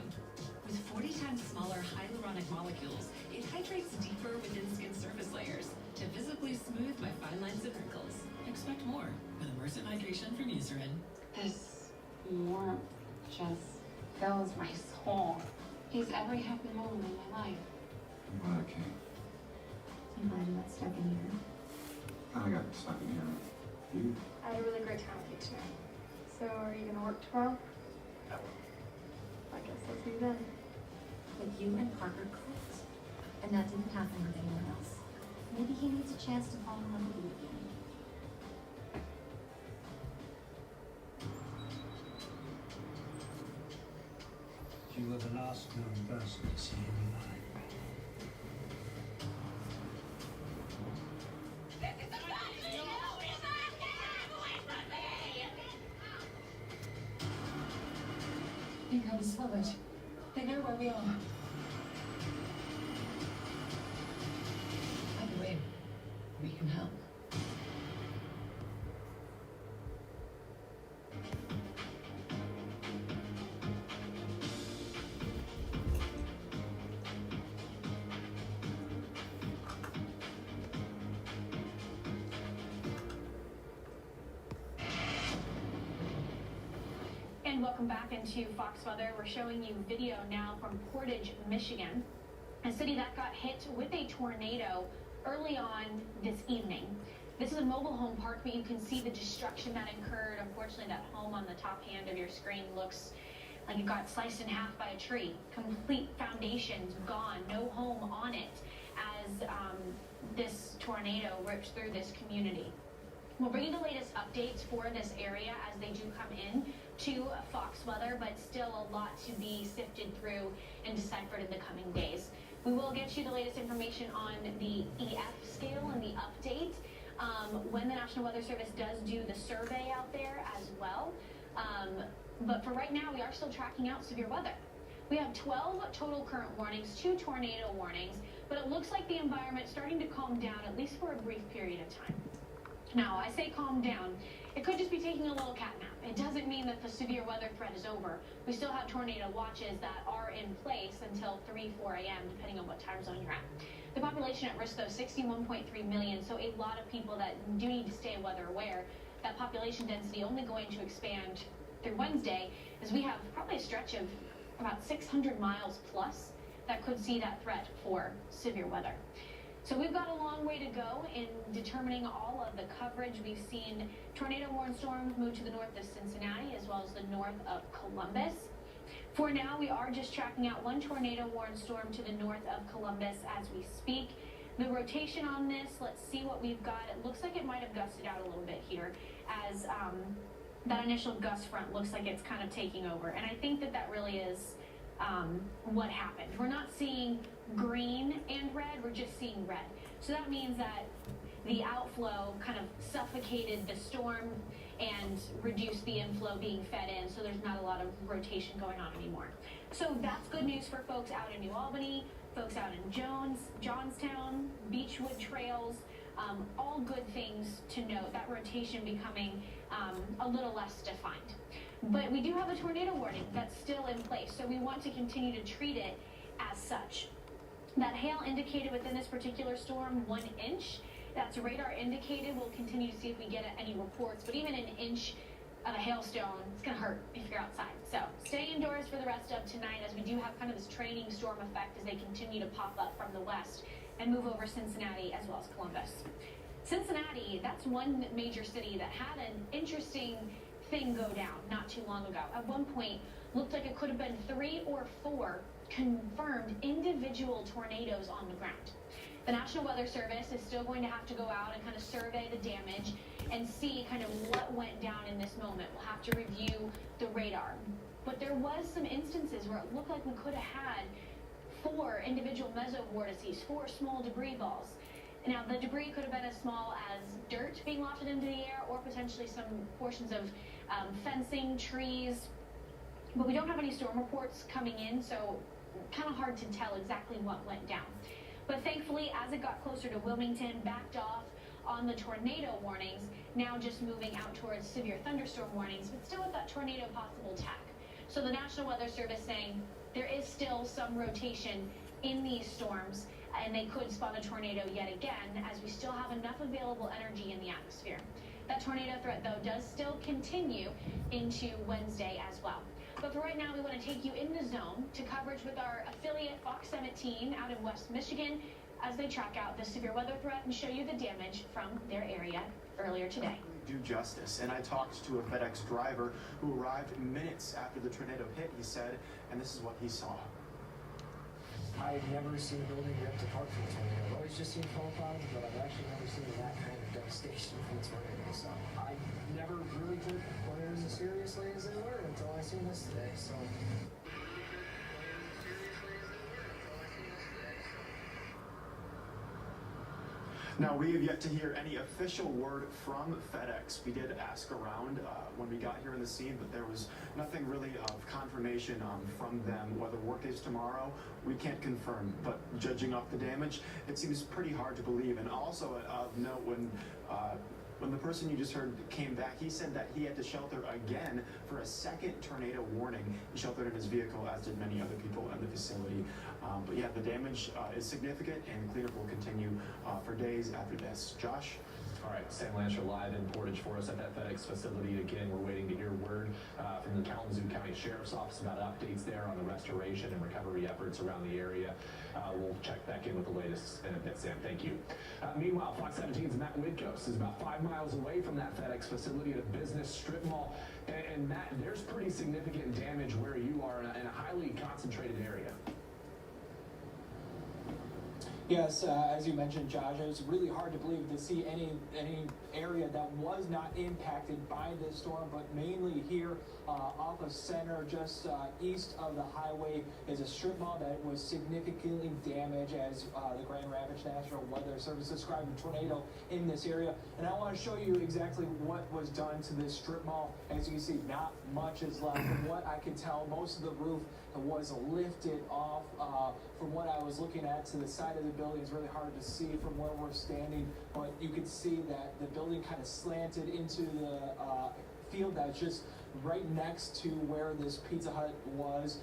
With 40 times smaller hyaluronic molecules, it hydrates deeper within skin surface layers to visibly smooth my fine lines and wrinkles. Expect more with immersive hydration from Eucerin. This warmth just fills my soul. He's every happy moment in my life. I'm glad I came. I'm glad you got stuck in here. I got stuck in here. You? I had a really great time with you tonight. So, are you gonna work tomorrow? I will. I guess I'll see you then. But you and Parker clicked, and that didn't happen with anyone else. Maybe he needs a chance to fall in love with you again. You were the last known person to see him alive. You come slow it. They know where we are. By the way, we can help. And welcome back into Fox Weather. We're showing you video now from Portage, Michigan, a city that got hit with a tornado early on this evening. This is a mobile home park, but you can see the destruction that occurred. Unfortunately, that home on the top hand of your screen looks like it got sliced in half by a tree. Complete foundations gone, no home on it, as this tornado ripped through this community. We'll bring you the latest updates for this area as they do come in to Fox Weather, but still a lot to be sifted through and deciphered in the coming days. We will get you the latest information on the EF scale and the update when the National Weather Service does do the survey out there as well. But for right now, we are still tracking out severe weather. We have 12 total current warnings, 2 tornado warnings, but it looks like the environment's starting to calm down, at least for a brief period of time. Now, I say calm down. It could just be taking a little cat nap. It doesn't mean that the severe weather threat is over. We still have tornado watches that are in place until 3, 4 a.m., depending on what time zone you're at. The population at risk, though, 61.3 million, so a lot of people that do need to stay weather aware. That population density only going to expand through Wednesday, as we have probably a stretch of about 600 miles plus that could see that threat for severe weather. So we've got a long way to go in determining all of the coverage. We've seen tornado-warned storms move to the north of Cincinnati as well as the north of Columbus. For now, we are just tracking out 1 tornado-warned storm to the north of Columbus as we speak. The rotation on this, let's see what we've got. It looks like it might have gusted out a little bit here as that initial gust front looks like it's kind of taking over. And I think that that really is what happened. We're not seeing green and red, we're just seeing red. So that means that the outflow kind of suffocated the storm and reduced the inflow being fed in, so there's not a lot of rotation going on anymore. So that's good news for folks out in New Albany, folks out in Johnstown, Beechwood Trails, all good things to note, that rotation becoming a little less defined. But we do have a tornado warning that's still in place, so we want to continue to treat it as such. That hail indicated within this particular storm, 1 inch. That's radar indicated. We'll continue to see if we get any reports, but even an inch of a hailstone, it's gonna hurt if you're outside. So stay indoors for the rest of tonight, as we do have kind of this training storm effect as they continue to pop up from the west and move over Cincinnati as well as Columbus. Cincinnati, that's one major city that had an interesting thing go down not too long ago. At one point, looked like it could have been 3 or 4 confirmed individual tornadoes on the ground. The National Weather Service is still going to have to go out and kind of survey the damage and see kind of what went down in this moment. We'll have to review the radar. But there was some instances where it looked like we could have had 4 individual mesovortices, 4 small debris balls. Now, the debris could have been as small as dirt being lofted into the air, or potentially some portions of fencing, trees, but we don't have any storm reports coming in, so kind of hard to tell exactly what went down. But thankfully, as it got closer to Wilmington, backed off on the tornado warnings, now just moving out towards severe thunderstorm warnings, but still with that tornado possible tack. So the National Weather Service saying there is still some rotation in these storms, and they could spawn a tornado yet again, as we still have enough available energy in the atmosphere. That tornado threat, though, does still continue into Wednesday as well. But for right now, we want to take you in the zone to coverage with our affiliate Fox 17 out in West Michigan as they track out the severe weather threat and show you the damage from their area earlier today. Do justice. And I talked to a FedEx driver who arrived minutes after the tornado hit, he said, and this is what he saw. I've never seen a building ripped apart from a tornado. I've always just seen foam clouds, but I've actually never seen that kind of devastation from a tornado. So I never really took tornadoes as seriously as they were until I seen this today. So. Now, we have yet to hear any official word from FedEx. We did ask around when we got here in the scene, but there was nothing really of confirmation from them. Whether work is tomorrow, we can't confirm. But judging off the damage, it seems pretty hard to believe. And also of note, when the person you just heard came back, he said that he had to shelter again for a second tornado warning. He sheltered in his vehicle, as did many other people in the facility. But yeah, the damage is significant, and cleanup will continue for days after this. Josh? All right, Sam Lancher live in Portage for us at that FedEx facility. Again, we're waiting to hear word from the Kalamazoo County Sheriff's Office about updates there on the restoration and recovery efforts around the area. We'll check back in with the latest in a bit, Sam. Thank you. Meanwhile, Fox 17's Matt Widkos is about 5 miles away from that FedEx facility at a business strip mall. And Matt, there's pretty significant damage where you are in a highly concentrated area. Yes, as you mentioned, Josh, it was really hard to believe to see any area that was not impacted by this storm, but mainly here off of Center, just east of the highway, is a strip mall that was significantly damaged as the Grand Rapids National Weather Service described a tornado in this area. And I want to show you exactly what was done to this strip mall. As you can see, not much is left. From what I can tell, most of the roof was lifted off. From what I was looking at to the side of the building, it's really hard to see from where we're standing, but you can see that the building kind of slanted into the field that's just right next to where this Pizza Hut was.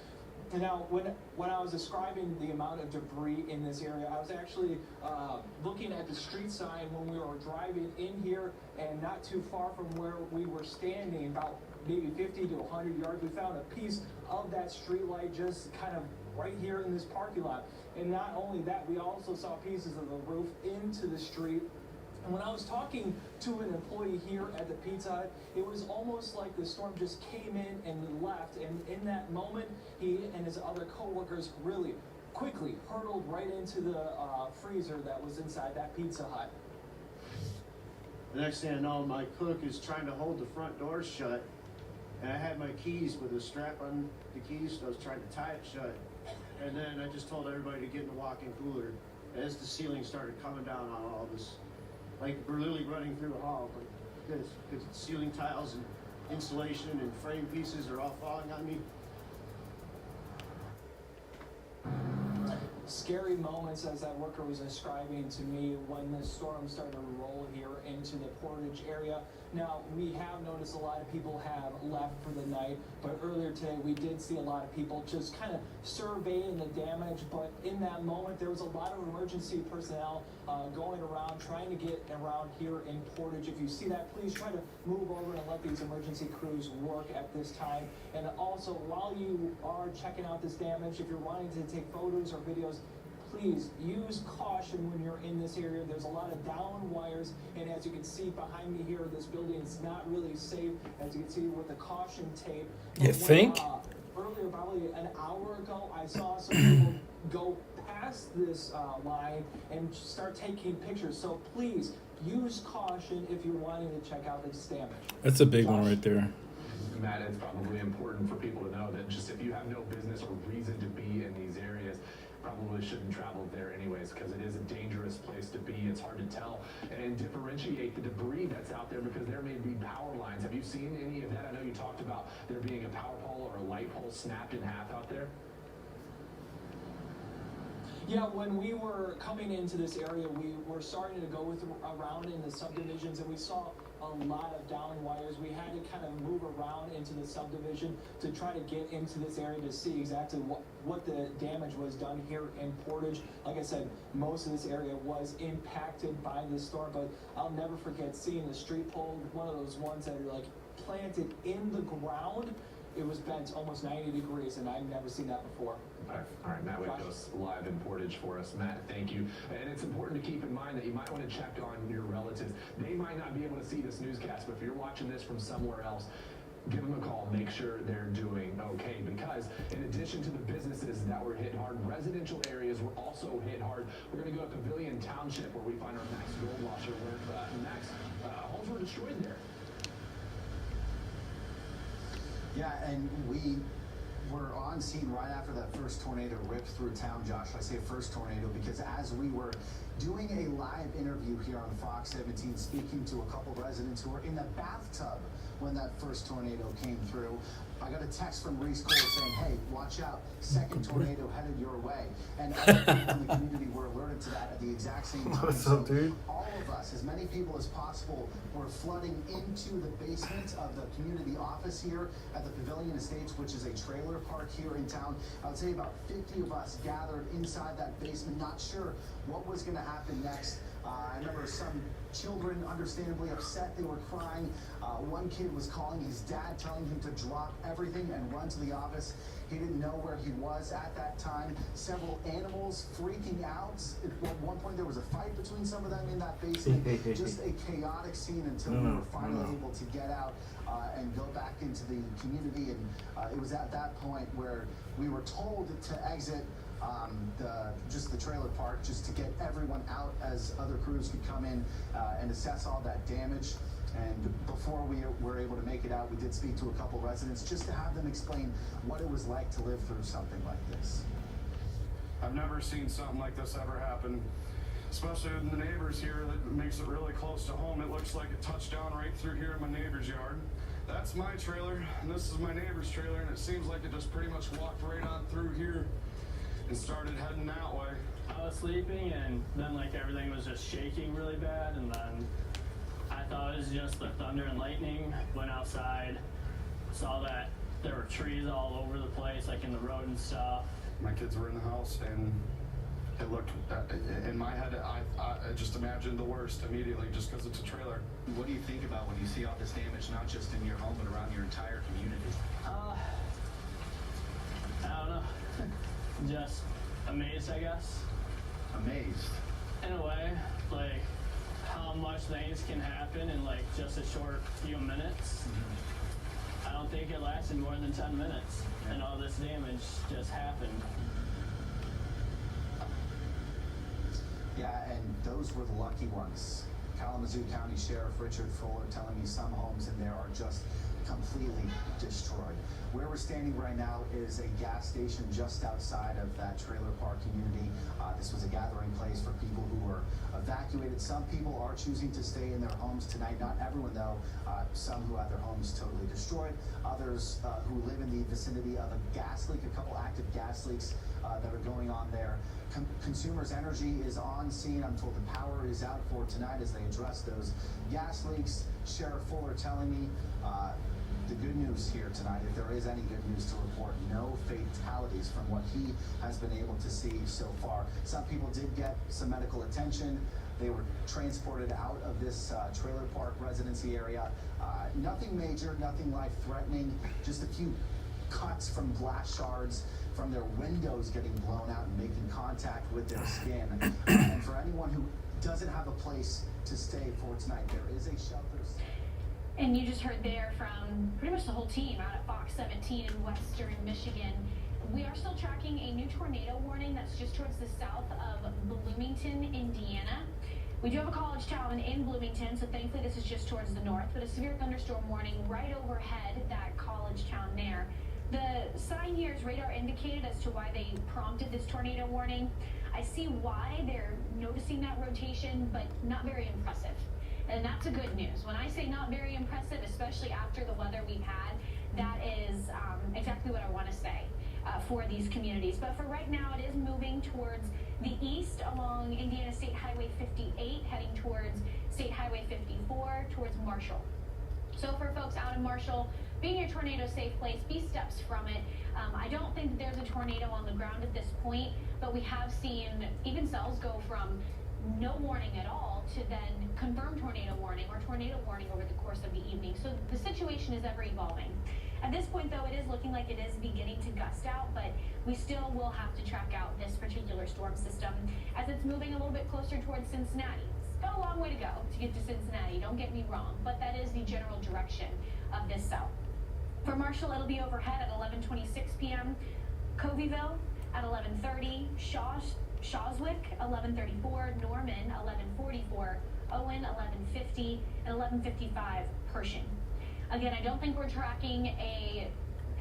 And now, when I was describing the amount of debris in this area, I was actually looking at the street sign when we were driving in here, and not too far from where we were standing, about maybe 50 to 100 yards, we found a piece of that street light just kind of right here in this parking lot. And not only that, we also saw pieces of the roof into the street. And when I was talking to an employee here at the Pizza Hut, it was almost like the storm just came in and left. And in that moment, he and his other coworkers really quickly hurtled right into the freezer that was inside that Pizza Hut. The next thing I know, my cook is trying to hold the front door shut, and I had my keys with a strap on the keys, so I was trying to tie it shut. And then I just told everybody to get in the walk-in cooler. As the ceiling started coming down on all this, like we're literally running through a hall, like this, because ceiling tiles and insulation and frame pieces are all falling on me. Scary moments, as that worker was describing to me, when the storm started to roll here into the Portage area. Now, we have noticed a lot of people have left for the night, but earlier today we did see a lot of people just kind of surveying the damage. But in that moment, there was a lot of emergency personnel going around, trying to get around here in Portage. If you see that, please try to move over and let these emergency crews work at this time. And also, while you are checking out this damage, if you're wanting to take photos or videos, please use caution when you're in this area. There's a lot of down wires, and as you can see behind me here, this building is not really safe, as you can see with the caution tape. You think? Earlier, probably an hour ago, I saw some people go past this line and start taking pictures. So please use caution if you're wanting to check out this damage. That's a big one right there. Matt, it's probably important for people to know that just if you have no business or reason to be in these areas, probably shouldn't travel there anyways, because it is a dangerous place to be. it's hard to tell and differentiate the debris that's out there because there may be power lines. Have you seen any of that? I know you talked about there being a power pole or a light pole snapped in half out there. Yeah, when we were coming into this area, we were starting to go around in the subdivisions, and we saw a lot of down wires. We had to kind of move around into the subdivision to try to get into this area to see exactly what the damage was done here in Portage. Like I said, most of this area was impacted by this storm, but I'll never forget seeing the street pole, one of those ones that are like planted in the ground. It was bent almost 90 degrees, and I've never seen that before. All right, Matt Witkos live in Portage for us. Matt, thank you. And it's important to keep in mind that you might want to check on your relatives. They might not be able to see this newscast, but if you're watching this from somewhere else, give them a call. Make sure they're doing okay, because in addition to the businesses that were hit hard, residential areas were also hit hard. We're going to go to Pavilion Township, where we find our Max Goldwasser, where Max, homes were destroyed there. Yeah, and we were on scene right after that first tornado ripped through town, Josh. I say first tornado because as we were doing a live interview here on Fox 17, speaking to a couple residents who were in the bathtub when that first tornado came through, I got a text from Reese Cole saying, hey, watch out, second tornado headed your way. And other people in the community were alerted to that at the exact same time. What's up, dude? All of us, as many people as possible, were flooding into the basement of the community office here at the Pavilion Estates, which is a trailer park here in town. I would say about 50 of us gathered inside that basement, not sure what was going to happen next. I remember some children understandably upset. They were crying. One kid was calling his dad, telling him to drop everything and run to the office. He didn't know where he was at that time. Several animals freaking out. At one point, there was a fight between some of them in that basement. Just a chaotic scene until we were finally able to get out and go back into the community. And it was at that point where we were told to exit just the trailer park, just to get everyone out as other crews could come in and assess all that damage. And before we were able to make it out, we did speak to a couple residents just to have them explain what it was like to live through something like this. I've never seen something like this ever happen, especially with the neighbors here. That makes it really close to home. It looks like it touched down right through here in my neighbor's yard. That's my trailer, and this is my neighbor's trailer, and it seems like it just pretty much walked right on through here and started heading that way. I was sleeping, and then like everything was just shaking really bad, and then I thought it was just the thunder and lightning. Went outside, saw that there were trees all over the place, like in the road and stuff. My kids were in the house, and it looked, in my head, I just imagined the worst immediately, just because it's a trailer. What do you think about when you see all this damage, not just in your home, but around your entire community? I don't know. Just amazed, I guess. Amazed? In a way, like how much things can happen in like just a short few minutes. I don't think it lasted more than 10 minutes, and all this damage just happened. Yeah, and those were the lucky ones. Kalamazoo County Sheriff Richard Fuller telling me some homes in there are just completely destroyed. Where we're standing right now is a gas station just outside of that trailer park community. This was a gathering place for people who were evacuated. Some people are choosing to stay in their homes tonight. Not everyone, though. Some who had their homes totally destroyed. Others who live in the vicinity of a gas leak, a couple active gas leaks that are going on there. Consumers Energy is on scene. I'm told the power is out for tonight as they address those gas leaks. Sheriff Fuller telling me the good news here tonight, if there is any good news to report, no fatalities from what he has been able to see so far. Some people did get some medical attention. They were transported out of this trailer park residency area. Nothing major, nothing life-threatening, just a few cuts from glass shards from their windows getting blown out and making contact with their skin. And for anyone who doesn't have a place to stay for tonight, there is a shelter. And you just heard there from pretty much the whole team out at Fox 17 in Western Michigan. We are still tracking a new tornado warning that's just towards the south of Bloomington, Indiana. We do have a college town in Bloomington, so thankfully this is just towards the north, but a severe thunderstorm warning right overhead that college town there. The sign here is radar indicated as to why they prompted this tornado warning. I see why they're noticing that rotation, but not very impressive. And that's a good news. When I say not very impressive, especially after the weather we've had, that is exactly what I want to say for these communities. But for right now, it is moving towards the east along Indiana State Highway 58, heading towards State Highway 54, towards Marshall. So for folks out in Marshall, be in your tornado safe place, be steps from it. I don't think that there's a tornado on the ground at this point, but we have seen even cells go from no warning at all to then confirmed tornado warning or tornado warning over the course of the evening. So the situation is ever evolving. At this point, though, it is looking like it is beginning to gust out, but we still will have to track out this particular storm system as it's moving a little bit closer towards Cincinnati. It's got a long way to go to get to Cincinnati, don't get me wrong, but that is the general direction of this cell. For Marshall, it'll be overhead at 11:26 p.m., Covieville at 11:30, Shawswick 11:34, Norman 11:44, Owen 11:50, and 11:55 Pershing. Again, I don't think we're tracking a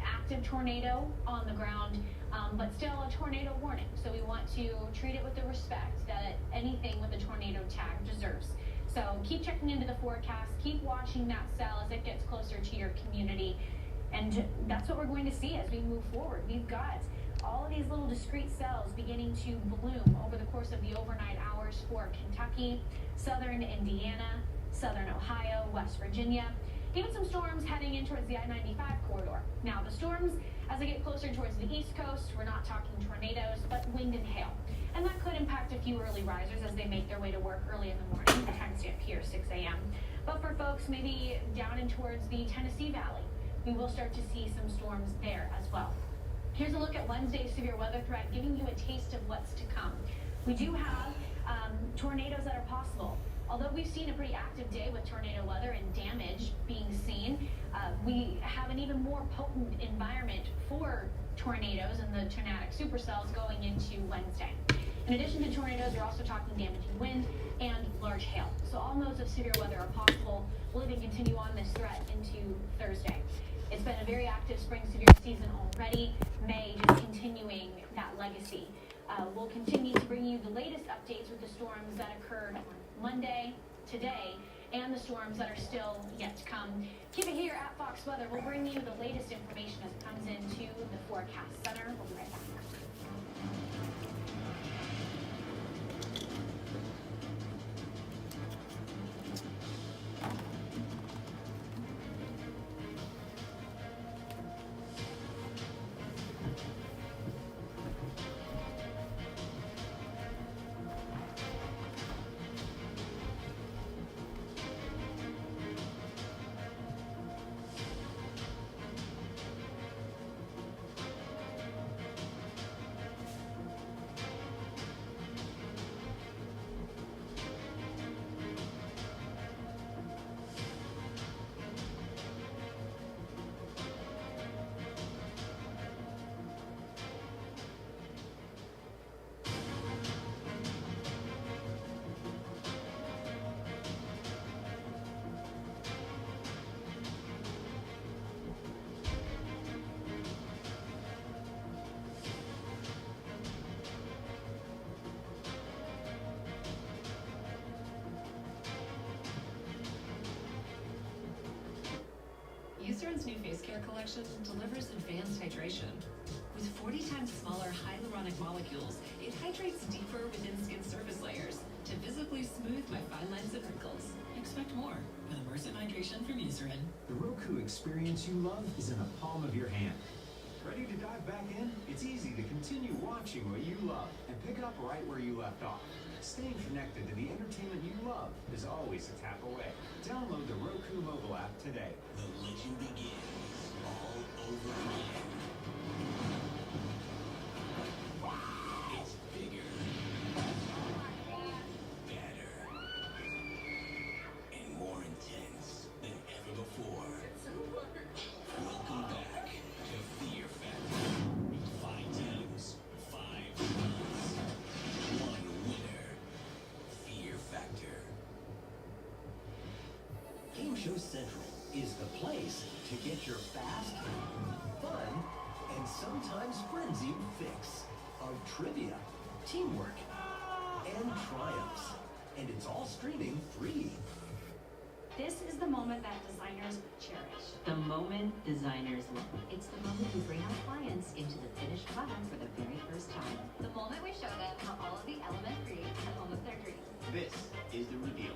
active tornado on the ground, but still a tornado warning. So we want to treat it with the respect that anything with a tornado tag deserves. So keep checking into the forecast, keep watching that cell as it gets closer to your community. And that's what we're going to see as we move forward. We've got all of these little discrete cells beginning to bloom over the course of the overnight hours for Kentucky, southern Indiana, southern Ohio, West Virginia. Even some storms heading in towards the I-95 corridor. Now, the storms, as they get closer towards the East Coast, we're not talking tornadoes, but wind and hail. And that could impact a few early risers as they make their way to work early in the morning. The timestamp here, 6 a.m. But for folks maybe down in towards the Tennessee Valley, we will start to see some storms there as well. Here's a look at Wednesday's severe weather threat, giving you a taste of what's to come. We do have tornadoes that are possible. Although we've seen a pretty active day with tornado weather and damage being seen, we have an even more potent environment for tornadoes and the tornadic supercells going into Wednesday. In addition to tornadoes, we're also talking damaging wind and large hail. So all modes of severe weather are possible. We'll even continue on this threat into Thursday. It's been a very active spring severe season already. May just continuing that legacy. We'll continue to bring you the latest updates with the storms that occurred on Monday, today, and the storms that are still yet to come. Keep it here at Fox Weather. We'll bring you the latest information as it comes into the Forecast Center. We'll be right back. Eucerin's new face care collection delivers advanced hydration. With 40 times smaller hyaluronic molecules, it hydrates deeper within skin surface layers to visibly smooth my fine lines and wrinkles. Expect more with immersive hydration from Eucerin. The Roku experience you love is in the palm of your hand. Ready to dive back in? It's easy to continue watching what you love and pick up right where you left off. Staying connected to the entertainment you love is always a tap away. Download the Roku mobile app today. The legend begins all over again. It's bigger, better, and more intense than ever before. Welcome back to Fear Factor. 5 teams, 5 runs, 1 winner. Fear Factor. Game Show Central is the place to get your fast, fun, and sometimes frenzied fix of trivia, teamwork, and triumphs. And it's all streaming free. This is the moment that designers cherish. The moment designers love. It's the moment we bring our clients into the finished product for the very first time. The moment we show them how all of the element creates the home of their dreams. This is the reveal.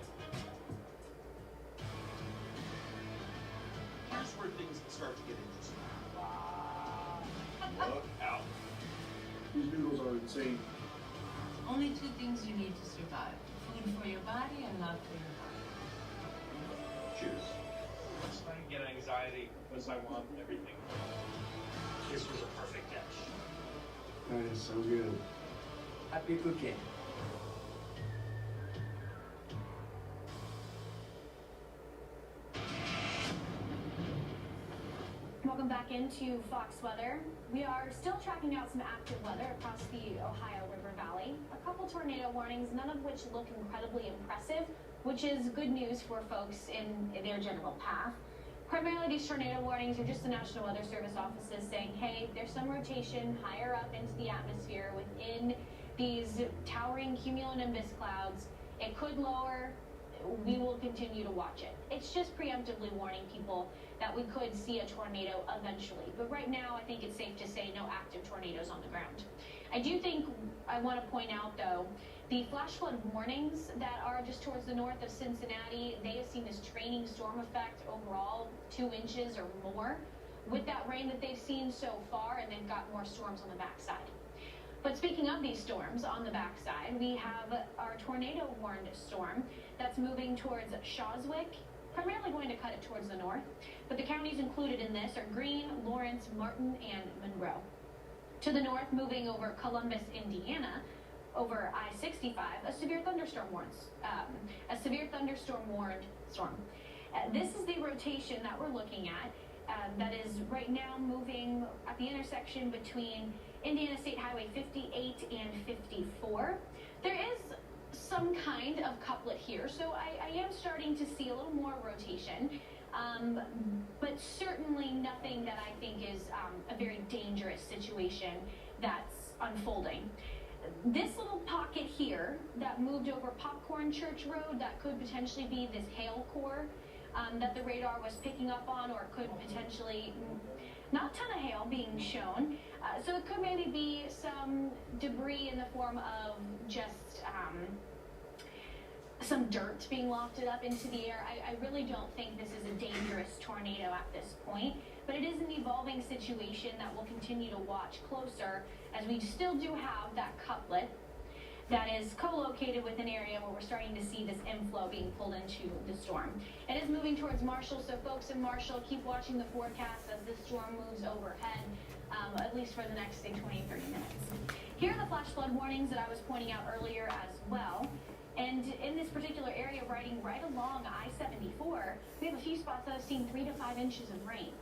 Here's where things start to get interesting. Look out. These noodles are insane. Only two things you need to survive. Food for your body and love for your heart. Cheers. I'm starting to get anxiety because I want everything. This was a perfect catch. That is so good. Happy cooking. Welcome back into Fox Weather. We are still tracking out some active weather across the Ohio River Valley. A couple tornado warnings, none of which look incredibly impressive, which is good news for folks in their general path. Primarily, these tornado warnings are just the National Weather Service offices saying, hey, there's some rotation higher up into the atmosphere within these towering cumulonimbus clouds. It could lower. We will continue to watch it. It's just preemptively warning people that we could see a tornado eventually. But right now, I think it's safe to say no active tornadoes on the ground. I do think I want to point out, though, the flash flood warnings that are just towards the north of Cincinnati, they have seen this training storm effect overall, 2 inches or more with that rain that they've seen so far, and they've got more storms on the backside. But speaking of these storms on the backside, we have our tornado warned storm that's moving towards Shawswick, primarily going to cut it towards the north. But the counties included in this are Greene, Lawrence, Martin, and Monroe. To the north, moving over Columbus, Indiana, over I-65, a severe thunderstorm warned storm. This is the rotation that we're looking at. That is right now moving at the intersection between Indiana State Highway 58 and 54. There is some kind of couplet here, so I am starting to see a little more rotation, but certainly nothing that I think is a very dangerous situation that's unfolding. This little pocket here that moved over Popcorn Church Road, that could potentially be this hail core that the radar was picking up on, or could potentially not a ton of hail being shown. So it could maybe be some debris in the form of just some dirt being lofted up into the air. I really don't think this is a dangerous tornado at this point, but it is an evolving situation that we'll continue to watch closer, as we still do have that couplet that is co-located with an area where we're starting to see this inflow being pulled into the storm. It is moving towards Marshall, so folks in Marshall, keep watching the forecast as this storm moves overhead, at least for the next, say, 20, 30 minutes. Here are the flash flood warnings that I was pointing out earlier as well. And in this particular area, riding right along I-74, we have a few spots that have seen 3 to 5 inches of rain.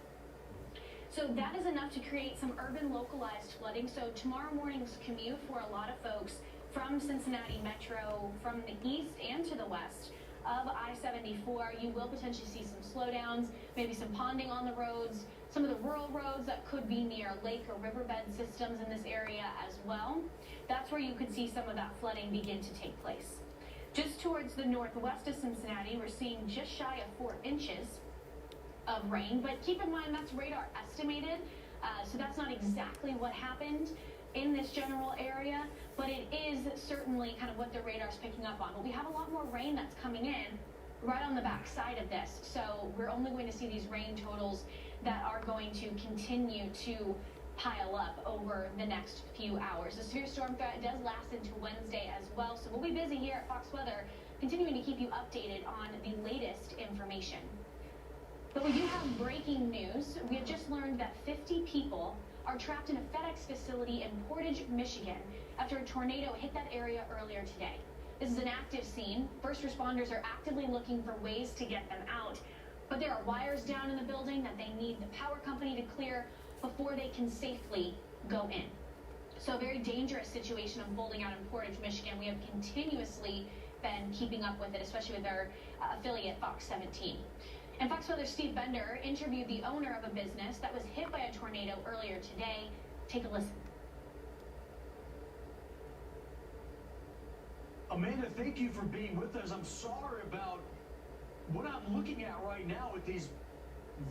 So that is enough to create some urban localized flooding. So tomorrow morning's commute for a lot of folks from Cincinnati Metro, from the east and to the west of I-74, you will potentially see some slowdowns, maybe some ponding on the roads, some of the rural roads that could be near lake or riverbed systems in this area as well. That's where you could see some of that flooding begin to take place. Just towards the northwest of Cincinnati, we're seeing just shy of 4 inches of rain, but keep in mind that's radar estimated, so that's not exactly what happened in this general area, but it is certainly kind of what the radar's picking up on. But we have a lot more rain that's coming in right on the back side of this, so we're only going to see these rain totals that are going to continue to pile up over the next few hours. The severe storm threat does last into Wednesday as well, so we'll be busy here at Fox Weather continuing to keep you updated on the latest information. But we do have breaking news. We have just learned that 50 people are trapped in a FedEx facility in Portage, Michigan after a tornado hit that area earlier today. This is an active scene. First responders are actively looking for ways to get them out, but there are wires down in the building that they need the power company to clear before they can safely go in. So a very dangerous situation unfolding out in Portage, Michigan. We have continuously been keeping up with it, especially with our affiliate Fox 17. And Fox Weather's Steve Bender interviewed the owner of a business that was hit by a tornado earlier today. Take a listen. Amanda, thank you for being with us. I'm sorry about what I'm looking at right now with these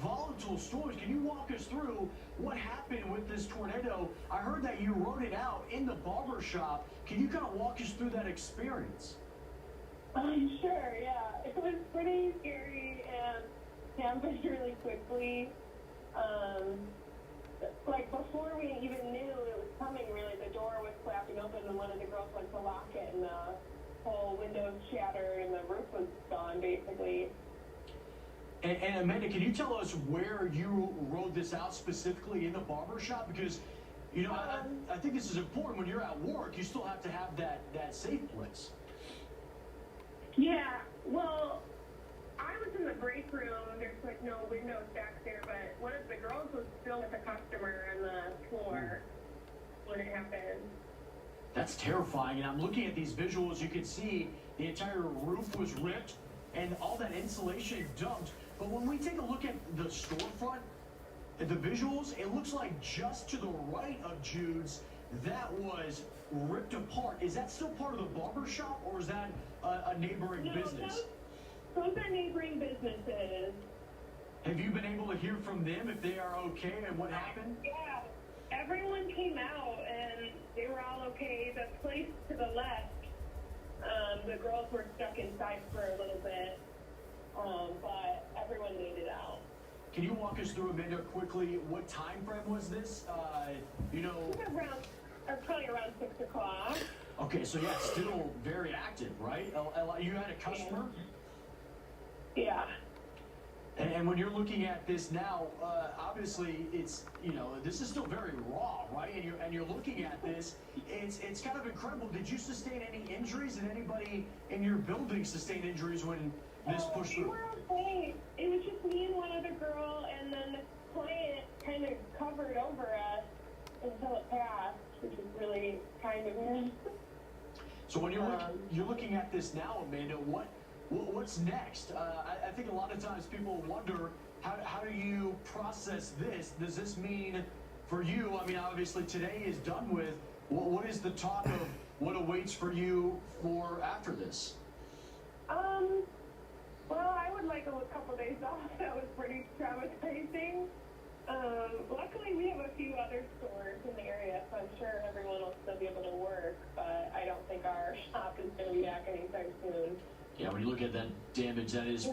volatile storms. Can you walk us through what happened with this tornado? I heard that you wrote it out in the barber shop. Can you kind of walk us through that experience? Sure, yeah. It was pretty scary and happened really quickly. Like before we even knew it was coming, really, the door was flapping open and one of the girls went to lock it and the whole windows shattered and the roof was gone, basically. And Amanda, can you tell us where you rode this out specifically in the barber shop? Because, you know, I think this is important. When you're at work, you still have to have that safe place. Yeah, well, I was in the break room. There's like no windows back there, but one of the girls was still with a customer on the floor when it happened. That's terrifying. And I'm looking at these visuals. You can see the entire roof was ripped and all that insulation dumped. But when we take a look at the storefront, the visuals, it looks like just to the right of Jude's, that was ripped apart. Is that still part of the barber shop, or is that a neighboring business? Those are neighboring businesses. Have you been able to hear from them if they are okay and what happened? Yeah, everyone came out and they were all okay. The place to the left, the girls were stuck inside for a little bit, but everyone made it out. Can you walk us through, Amanda, quickly, what time frame was this? You know... Probably around 6 o'clock. Okay, so yeah, still very active, right? You had a customer? Yeah. And when you're looking at this now, obviously it's, you know, this is still very raw, right? And you're looking at this, it's kind of incredible. Did you sustain any injuries? Did anybody in your building sustain injuries when this pushed through? We were okay. It was just me and one other girl, and then the client kind of covered over us until it passed, which is really kind of weird. So when you're looking at this now, Amanda, what's next? I think a lot of times people wonder, how do you process this? Does this mean for you, I mean, obviously today is done with, what is the talk of what awaits for you for after this? Well, I would like a couple days off. That was pretty traumatizing. Luckily, we have a few other stores in the area, so I'm sure everyone will still be able to work, but I don't think our shop is going to be back anytime soon. Yeah, when you look at that damage, that is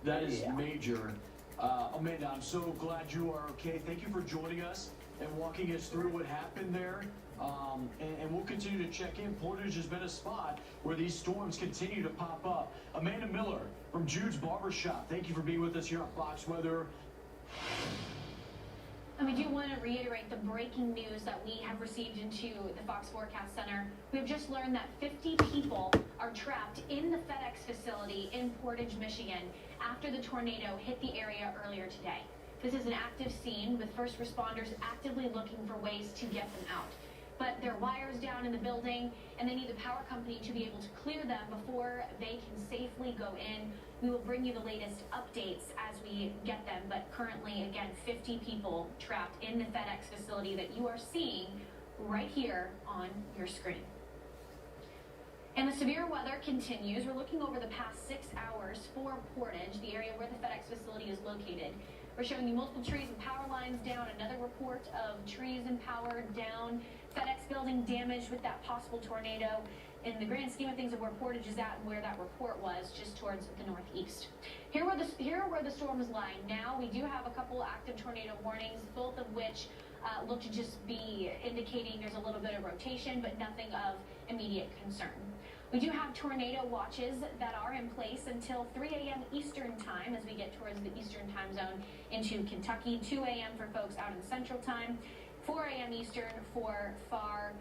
Yeah. major. Amanda, I'm so glad you are okay. Thank you for joining us and walking us through what happened there. And we'll continue to check in. Portage has been a spot where these storms continue to pop up. Amanda Miller from Jude's Barbershop, thank you for being with us here on Fox Weather. And we do want to reiterate the breaking news that we have received into the Fox Forecast Center. We've just learned that 50 people are trapped in the FedEx facility in Portage, Michigan, after the tornado hit the area earlier today. This is an active scene with first responders actively looking for ways to get them out. But there are wires down in the building, and they need the power company to be able to clear them before they can safely go in. We will bring you the latest updates as we get them, but currently, again, 50 people trapped in the FedEx facility that you are seeing right here on your screen. And the severe weather continues. We're looking over the past 6 hours for Portage, the area where the FedEx facility is located. We're showing you multiple trees and power lines down. Another report of trees and power down. FedEx building damaged with that possible tornado. In the grand scheme of things of where Portage is at and where that report was, just towards the northeast. Here are where the storm is lying now. We do have a couple active tornado warnings, both of which look to just be indicating there's a little bit of rotation, but nothing of immediate concern. We do have tornado watches that are in place until 3 a.m. Eastern time as we get towards the Eastern time zone into Kentucky, 2 a.m. for folks out in Central time, 4 a.m. Eastern for far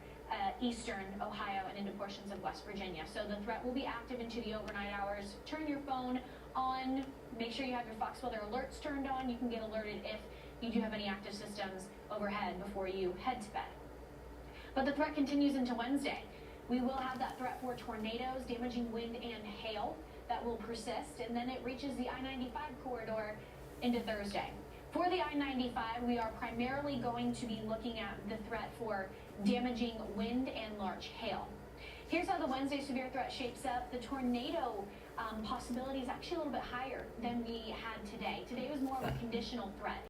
eastern Ohio and into portions of West Virginia. So the threat will be active into the overnight hours. Turn your phone on. Make sure you have your Fox Weather alerts turned on. You can get alerted if you do have any active systems overhead before you head to bed. But the threat continues into Wednesday. We will have that threat for tornadoes, damaging wind, and hail that will persist, and then it reaches the I-95 corridor into Thursday. For the I-95, we are primarily going to be looking at the threat for damaging wind and large hail. Here's how the Wednesday severe threat shapes up. The tornado possibility is actually a little bit higher than we had today. Today was more of a conditional threat.